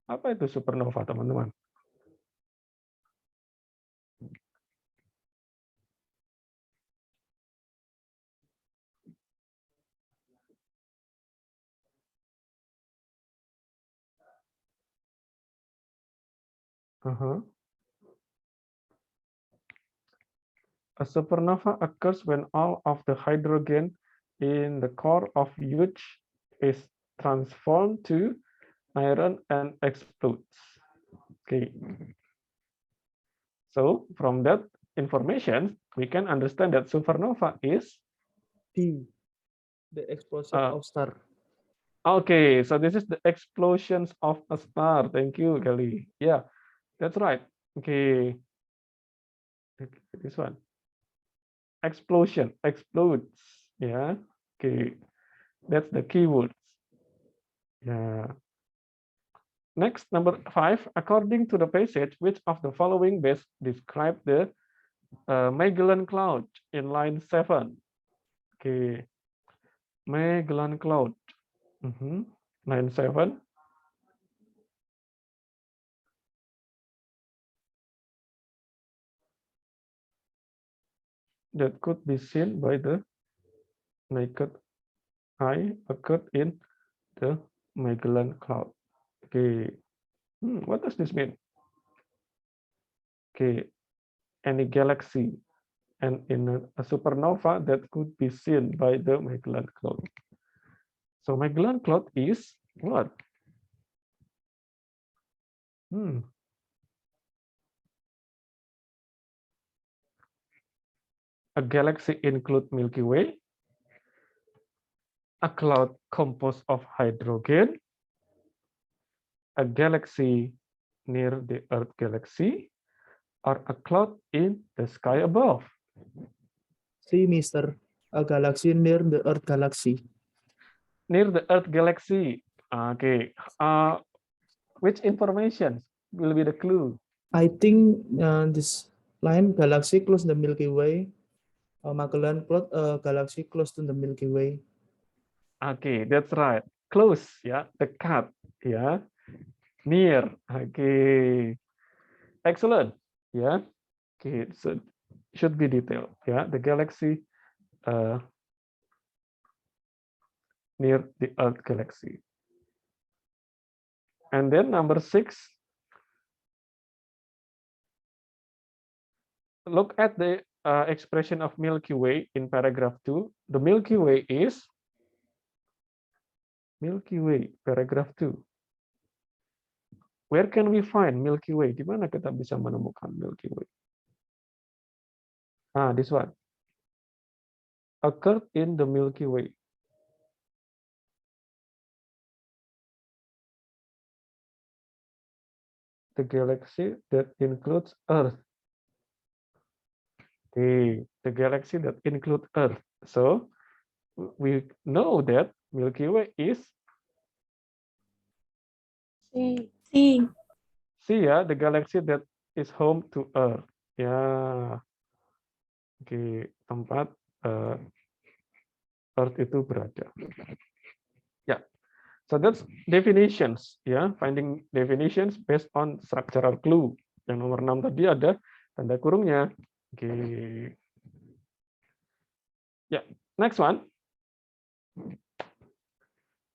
Speaker 1: Apa itu supernova, teman-teman? A supernova occurs when all of the hydrogen in the core of huge is transformed to iron and explodes. Okay. So from that information, we can understand that supernova is
Speaker 4: D. The explosion of star.
Speaker 1: okay. So this is the explosions of a star. Thank you, Gali. Yeah, that's right. Okay, this one. Explosion, explodes. Yeah. Okay, that's the keyword. Yeah. Next, number 5. According to the passage, which of the following best describe the Magellan Cloud in line 7? Okay, Magellan Cloud. Line 7. That could be seen by the naked eye occurred in the Magellan Cloud. Okay, what does this mean? Okay, any galaxy and in a supernova that could be seen by the Magellan Cloud. So Magellan Cloud is what? A galaxy include Milky Way, a cloud composed of hydrogen, a galaxy near the Earth galaxy, or a cloud in the sky above.
Speaker 4: C, Mister. A galaxy near the Earth galaxy.
Speaker 1: Near the Earth galaxy. Okay. Which information will be the clue?
Speaker 4: I think this line galaxy close the Milky Way. Magellan Cloud, galaxy close to the Milky Way.
Speaker 1: Okay, that's right. Close, yeah, dekat, yeah, near. Okay, excellent, yeah. Okay, so should be detailed, yeah. The galaxy near the Earth galaxy. And then number 6. Look at the expression of Milky Way in paragraph 2. The Milky Way is Milky Way, paragraph 2. Where can we find Milky Way? Di mana kita bisa menemukan Milky Way? This one. Occurred in the Milky Way. The galaxy that includes Earth. Okay, the galaxy that includes Earth. So we know that Milky Way is
Speaker 2: C.
Speaker 1: ya, the galaxy that is home to Earth. Ya, oke, tempat Earth itu berada. Ya, so that's definitions. Ya, finding definitions based on structural clue. Yang nomor 6 tadi ada tanda kurungnya. Oke. Ya, next one.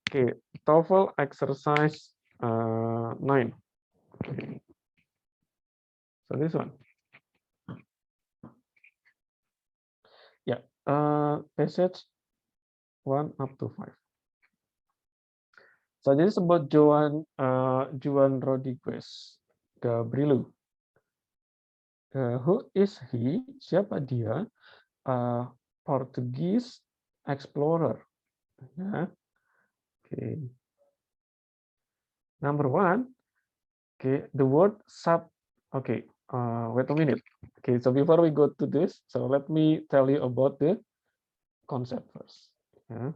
Speaker 1: Oke, TOEFL exercise 9. So this one. Yeah, passage 1 up to 5. So this is about Juan Rodriguez Gabrielu. Who is he? Siapa dia? Portuguese explorer. Ya. Okay. Number 1, okay, the word sub. Okay, wait a minute. Okay, so before we go to this, so let me tell you about the concept first. Yeah.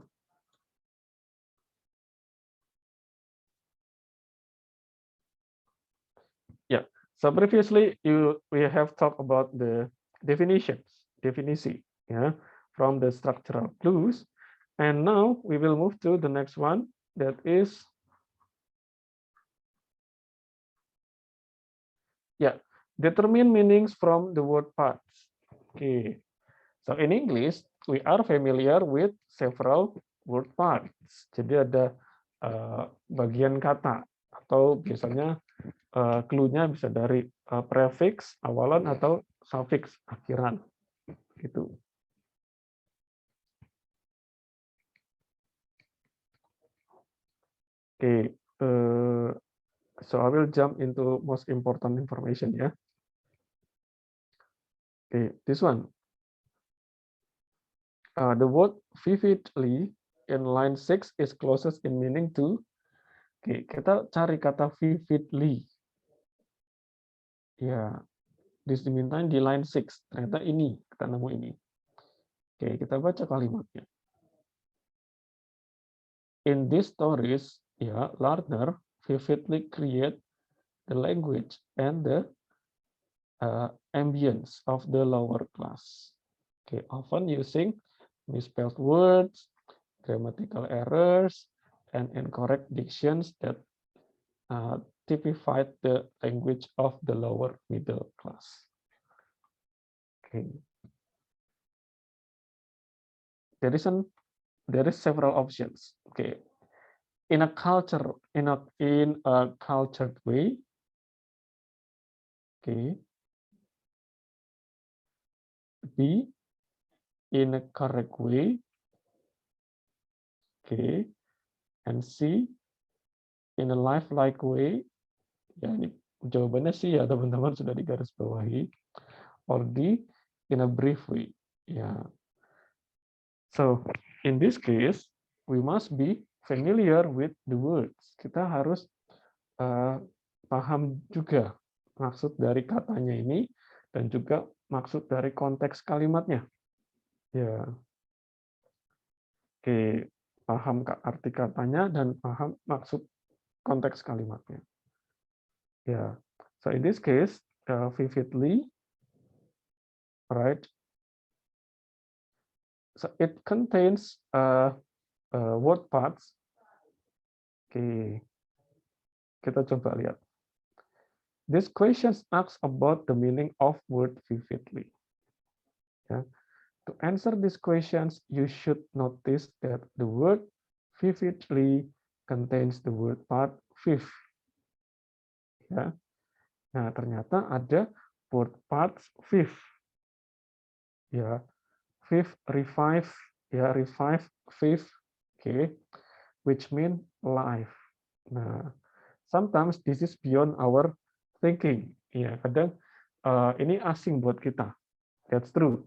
Speaker 1: Yeah. So previously we have talked about the definitions, definisi, yeah, from the structural clues, and now we will move to the next one, that is, yeah, determine meanings from the word parts. Okay. So in English we are familiar with several word parts. Jadi ada bagian kata, atau biasanya clue-nya bisa dari prefix awalan atau suffix akhiran gitu. Okay, so I will jump into most important information, ya. Okay, this one. The word vividly in line 6 is closest in meaning to. Okay, kita cari kata vividly. Ya, dimintain di line 6. Ternyata ini, kita nemu ini. Oke, kita baca kalimatnya. In these stories, ya, learner vividly create the language and the ambience of the lower class. Okay, often using misspelled words, grammatical errors, and incorrect dictions that typified the language of the lower middle class. Okay. There is several options. Okay. In a cultured way. Okay. B, in a correct way. Okay. And C, in a lifelike way. Ya, ini jawabannya sih ya, teman-teman sudah digaris bawahi. Or D, in a brief way. Ya. So, in this case, we must be familiar with the words. Kita harus paham juga maksud dari katanya ini dan juga maksud dari konteks kalimatnya. Ya. Oke, paham arti katanya dan paham maksud konteks kalimatnya. Ya. So in this case, vividly, right? So it contains word parts. Oke. Kita coba lihat. This question asks about the meaning of word vividly. Yeah. To answer these questions, you should notice that the word vividly contains the word part viv. Ya. Nah, ternyata ada word parts viv. Ya. Viv, revive, ya, revive, viv, okay, which mean life. Nah, sometimes this is beyond our thinking. Ya, kadang ini asing buat kita. That's true.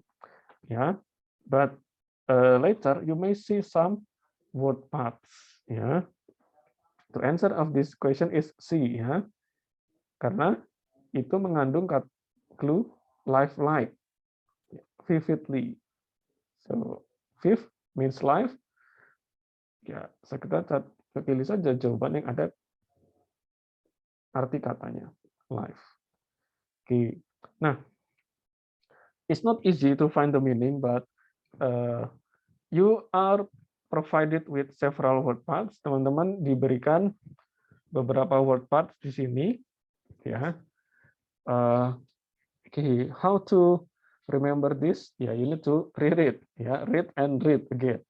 Speaker 1: Ya, but later you may see some word parts. Ya, to answer of this question is C. Ya, karena itu mengandung clue lifelike, vividly. So, viv means life. Ya, kita pilih saja jawaban yang ada arti katanya, life. Oke. Nah, it's not easy to find the meaning, but you are provided with several word parts. Teman-teman diberikan beberapa word parts di sini, ya. Okay, how to remember this? Ya, you need to read it, ya, read and read again.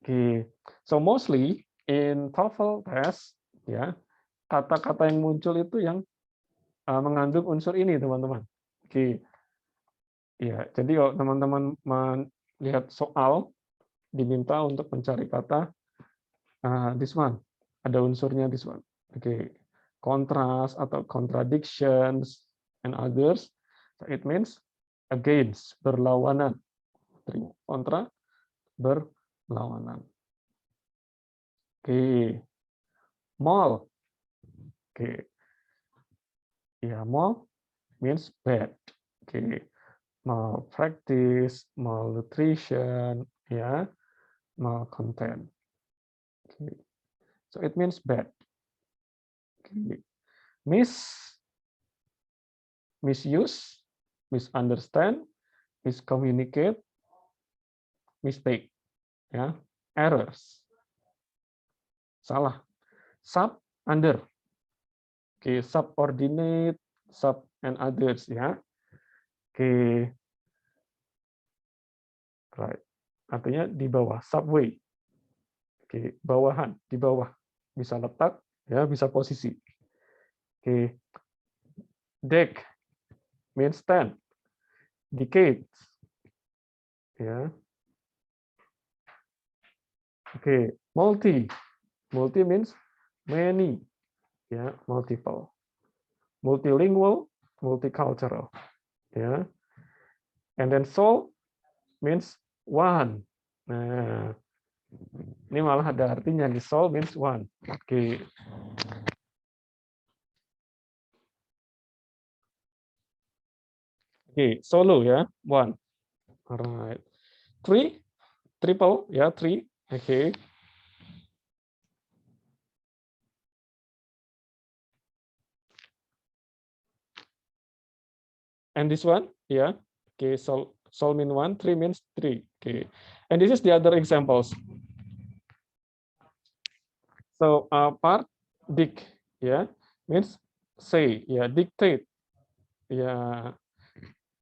Speaker 1: Okay, so mostly in TOEFL test, ya, kata-kata yang muncul itu yang mengandung unsur ini, teman-teman. Oke, ya, jadi kalau teman-teman melihat soal diminta untuk mencari kata this one, ada unsurnya this one. Oke, contrast atau contradictions and others, so it means against, berlawanan, kontra, berlawanan. Oke. Mall. Oke. Ya, mall means bad. Oke. Malpractice, malnutrition, ya, malcontent. Okay. So it means bad. Okay. Misuse, misunderstand, miscommunicate, mistake, ya, errors. Salah. Sub, under. Okay, subordinate, sub and others, ya. Oke. Right. Artinya di bawah, subway. Oke, bawahan, di bawah. Bisa letak, ya, bisa posisi. Oke. Deck means stand. Decades. Ya. Oke, multi. Multi means many. Ya, multiple. Multilingual, multicultural. Ya. And then soul means one. Nah, ini malah ada artinya di soul means one. Oke. Oke, solo ya, one. Alright. Three, triple ya, three. Oke. And this one, yeah. Okay, sol mean one, three means three. Okay, and this is the other examples. So part dic, yeah, means say, yeah, dictate, yeah.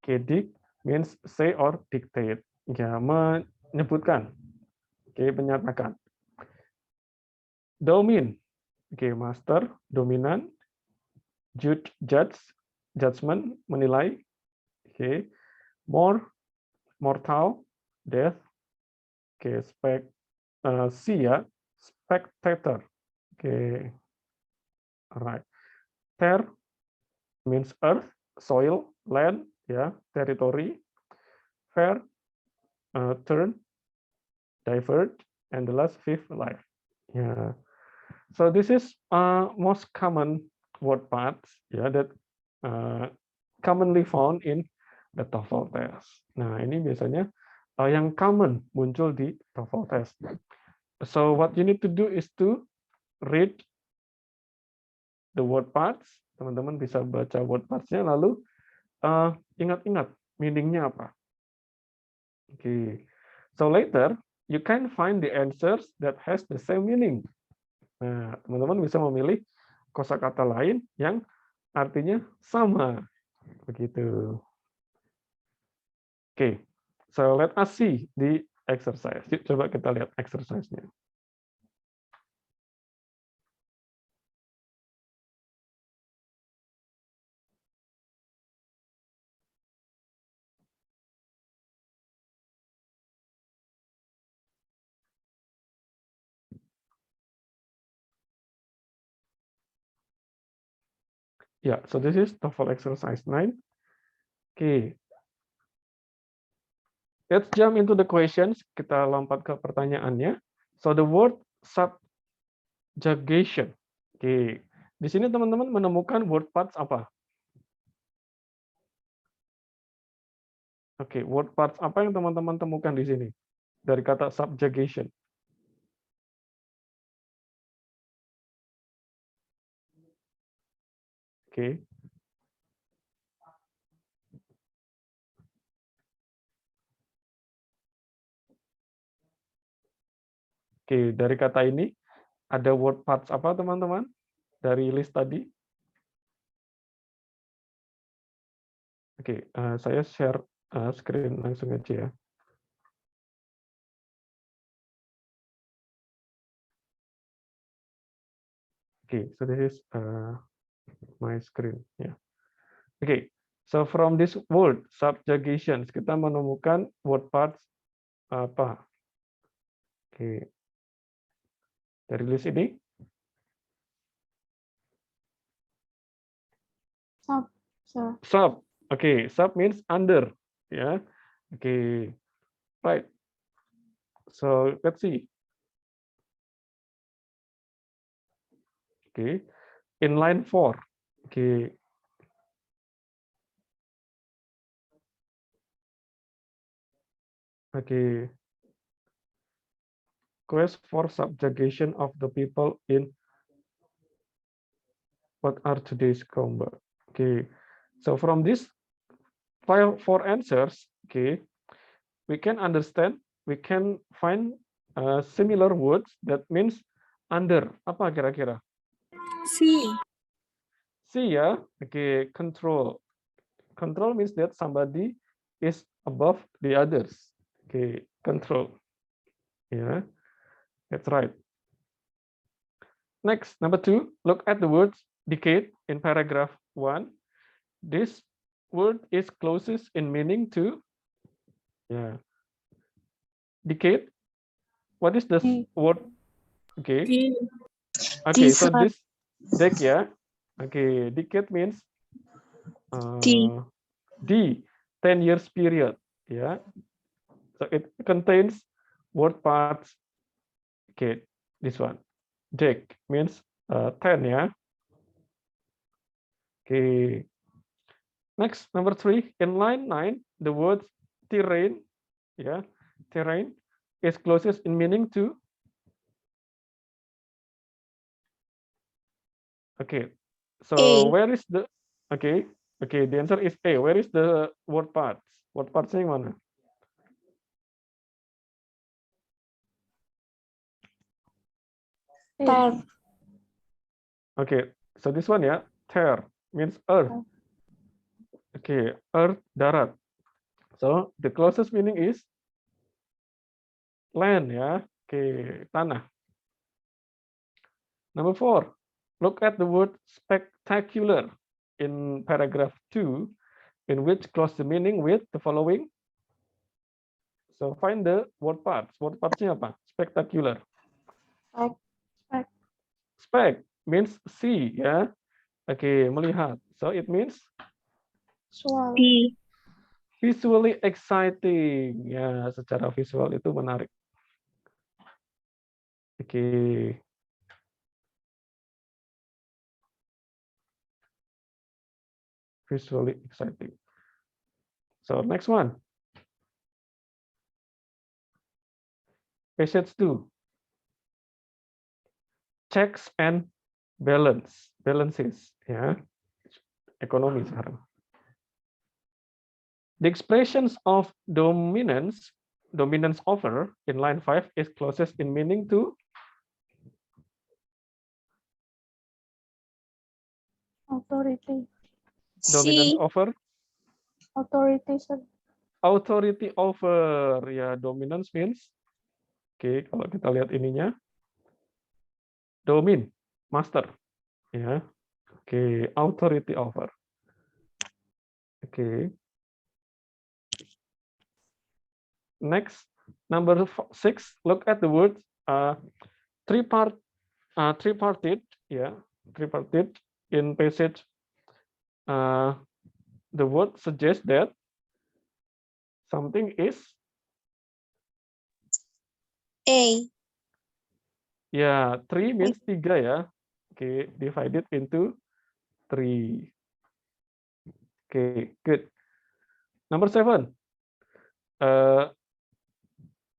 Speaker 1: Okay, dic means say or dictate, ya, menyebutkan, okay, menyatakan. Domain, okay, master, dominan. Judge, judgment, menilai. Okay, mortal, death. Okay, spectator. Okay, alright. Ter means earth, soil, land, yeah, territory. Fair, turn, divert, and the last fifth, life. Yeah. So this is most common word parts, yeah, that commonly found in the TOEFL test. Nah, ini biasanya yang common muncul di TOEFL test. So what you need to do is to read the word parts. Teman-teman bisa baca word parts-nya, lalu ingat-ingat meaning-nya apa. Okay. So later you can find the answers that has the same meaning. Nah, teman-teman bisa memilih kosakata lain yang artinya sama. Begitu. Okay. So let us see the exercise. Yuk, coba kita lihat exercise-nya. Yeah, so this is TOEFL exercise 9. Okay. Let's jump into the questions. Kita lompat ke pertanyaannya. So the word subjugation. Okay. Di sini teman-teman menemukan word parts apa? Oke, word parts apa yang teman-teman temukan di sini dari kata subjugation? Oke. Oke, dari kata ini ada word parts apa teman-teman dari list tadi? Oke, saya share screen langsung aja ya. Oke, so this is my screen ya. Oke, so from this word subjugation kita menemukan word parts apa? Oke. Dari list ini?
Speaker 2: Sub, sir.
Speaker 1: Sub. Oke, sub means under, ya. Oke. Right. So let's see. Okay, in line 4. Okay. Okay. Quest for subjugation of the people in what are today's combat. Okay. So from this four answers, okay, we can understand, we can find similar words that means under. Apa kira-kira?
Speaker 3: C.
Speaker 1: C ya. Okay, control. Control means that somebody is above the others. Okay, control. Yeah, that's right. Next, number 2, look at the words decade in paragraph 1. This word is closest in meaning to, yeah, decade. What is the word? Okay. Okay, so
Speaker 3: sir.
Speaker 1: this dec, yeah. Okay, decade means
Speaker 3: D.
Speaker 1: D, 10 years period. Yeah. So it contains word parts. Okay, this one. Dec means 10, yeah. Okay. Next, number 3, in line 9, the word terrain, yeah, terrain is closest in meaning to. Okay, so
Speaker 3: A.
Speaker 1: where is the, okay, the answer is A. Where is the word parts? Word parts yang mana?
Speaker 2: Ter.
Speaker 1: Okay, so this one, yeah, ter means earth. Okay, earth, darat. So the closest meaning is land, ya. Okay, tanah. Number 4, look at the word spectacular in paragraph 2, in which close the meaning with the following. So find the word parts. Word parts-nya apa? Spectacular. Spec means see, ya. Okay, melihat. So it means
Speaker 3: D.
Speaker 1: visually exciting. Ya, secara visual itu menarik. Okay. Visually exciting. So next one. Passage 2. Checks and balances, ya. Ekonomi sekarang. The expressions of dominance over in line 5 is closest in meaning to
Speaker 2: Authority.
Speaker 1: dominance
Speaker 3: C.
Speaker 1: over.
Speaker 2: Authority, sir.
Speaker 1: Authority over, ya, dominance means, oke, kalau kita lihat ininya, domin, master, ya, oke, authority over, oke. Next, number 6, look at the word tripartite, ya, tripartite in passage. The word suggests that something is,
Speaker 3: A.
Speaker 1: ya, 3 means 3 ya. Oke, divided into 3. Oke, good. Number 7,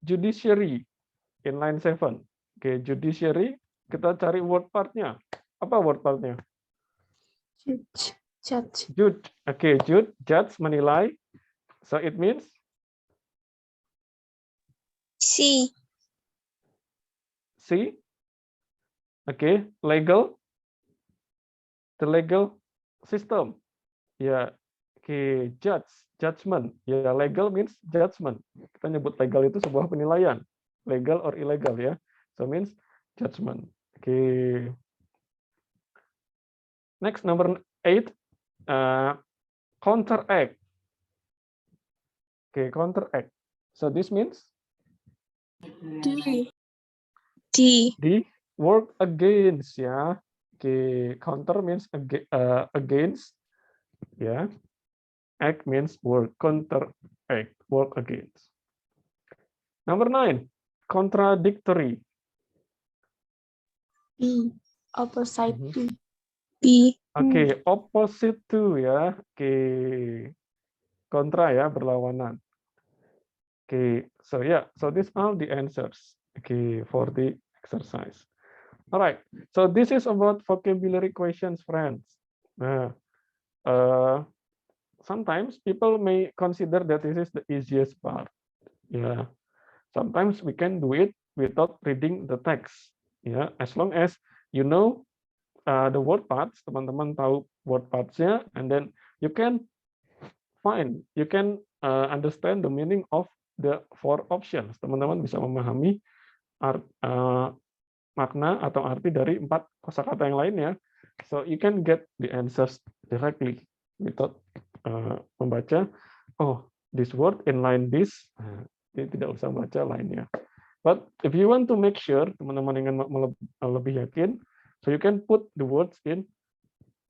Speaker 1: judiciary in line 7. Oke, judiciary, kita cari word part-nya. Apa word part-nya?
Speaker 2: Judge.
Speaker 1: Judge. Oke, judge menilai. So it means
Speaker 3: C.
Speaker 1: C. Oke, legal. The legal system. Ya, oke, judgment. Ya, legal means judgment. Kita nyebut legal itu sebuah penilaian. Legal or illegal, ya. So means judgment. Oke. Next, number 8, counteract. Okay, counteract. So this means
Speaker 3: D.
Speaker 1: the work against, ya. Okay, counter means against, ya. Act means work. Counteract, work against. Number 9, contradictory.
Speaker 2: B. Opposite
Speaker 1: Mhm.
Speaker 2: to.
Speaker 3: B.
Speaker 1: Oke, opposite to ya. Oke. Kontra ya, berlawanan. Oke, so yeah, so these are the answers. Okay, for the exercise. All right, so this is about vocabulary questions, friends. Nah, sometimes people may consider that this is the easiest part. Yeah, sometimes we can do it without reading the text. Yeah, as long as you know the word parts, teman-teman tahu word parts-nya, and then you can understand the meaning of the four options. Teman-teman bisa memahami makna atau arti dari 4 kosakata yang lainnya. So you can get the answers directly without membaca, oh, this word inline this. Jadi tidak usah baca lainnya. But if you want to make sure, teman-teman ingin lebih yakin, so you can put the words in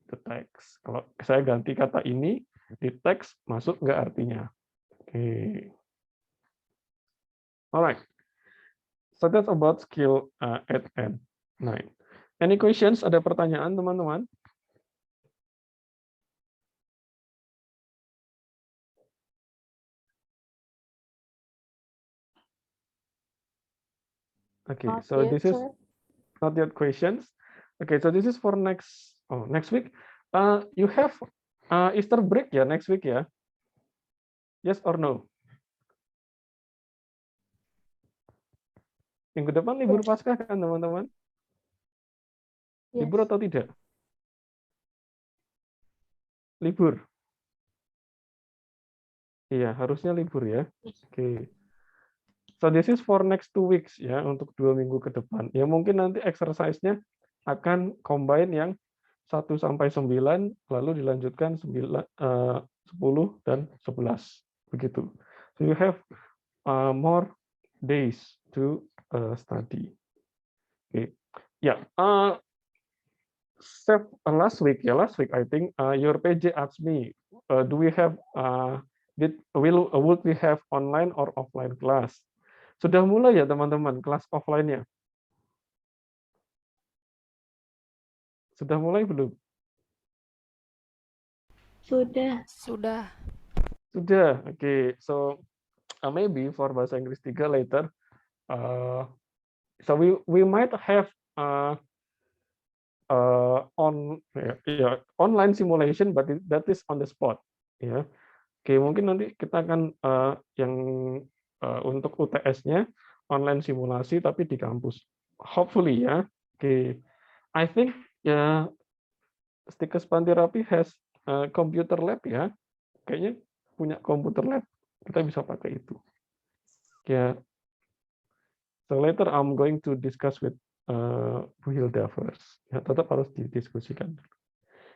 Speaker 1: the text. Kalau saya ganti kata ini di teks, masuk nggak artinya? Oke. Alright. So that's about skill 8 and 9. Any questions? Ada pertanyaan, teman-teman? Okay, so this is not yet questions. Okay, so this is for next week. You have Easter break ya next week ya? Yes or no? Minggu depan libur Paskah kan, teman-teman? Libur atau tidak? Libur. Iya, harusnya libur ya. Oke. So this is for next 2 weeks ya, untuk 2 minggu ke depan. Ya mungkin nanti exercise-nya akan combine yang 1 sampai 9, lalu dilanjutkan 10 dan 11. Begitu. So you have more days to study. Okay. Yeah. Last week I think your PJ asked me, do we have would we have online or offline class? Sudah mulai ya teman-teman kelas offline-nya? Sudah mulai belum?
Speaker 2: Sudah.
Speaker 5: Sudah.
Speaker 1: Sudah. Okay. So maybe for bahasa Inggris 3 later, so we might have online simulation, but that is on the spot. Ya. Oke, mungkin nanti kita akan yang untuk UTS-nya online simulasi tapi di kampus. Hopefully ya. Oke. I think ya Stikes Pantirapi has computer lab ya. Kayaknya punya komputer lab. Kita bisa pakai itu. Ya. So later I'm going to discuss with Bu Hilda first. Ya, tetap harus didiskusikan.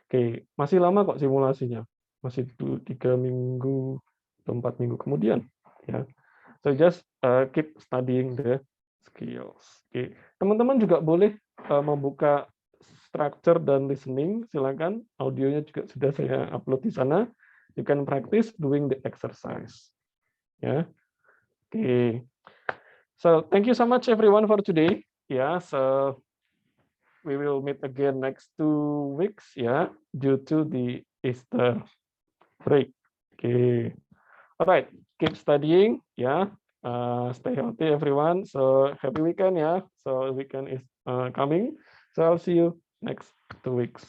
Speaker 1: Oke, masih lama kok simulasinya. Masih 3 minggu atau 4 minggu kemudian. Ya. So just keep studying the skills. Oke, teman-teman juga boleh membuka structure dan listening. Silakan, audionya juga sudah saya upload di sana. You can practice doing the exercise. Ya, oke. So thank you so much everyone for today. Yeah, so we will meet again next 2 weeks. Yeah, due to the Easter break. Okay. All right. Keep studying. Yeah. Stay healthy, everyone. So happy weekend. Yeah. So weekend is coming. So I'll see you next 2 weeks.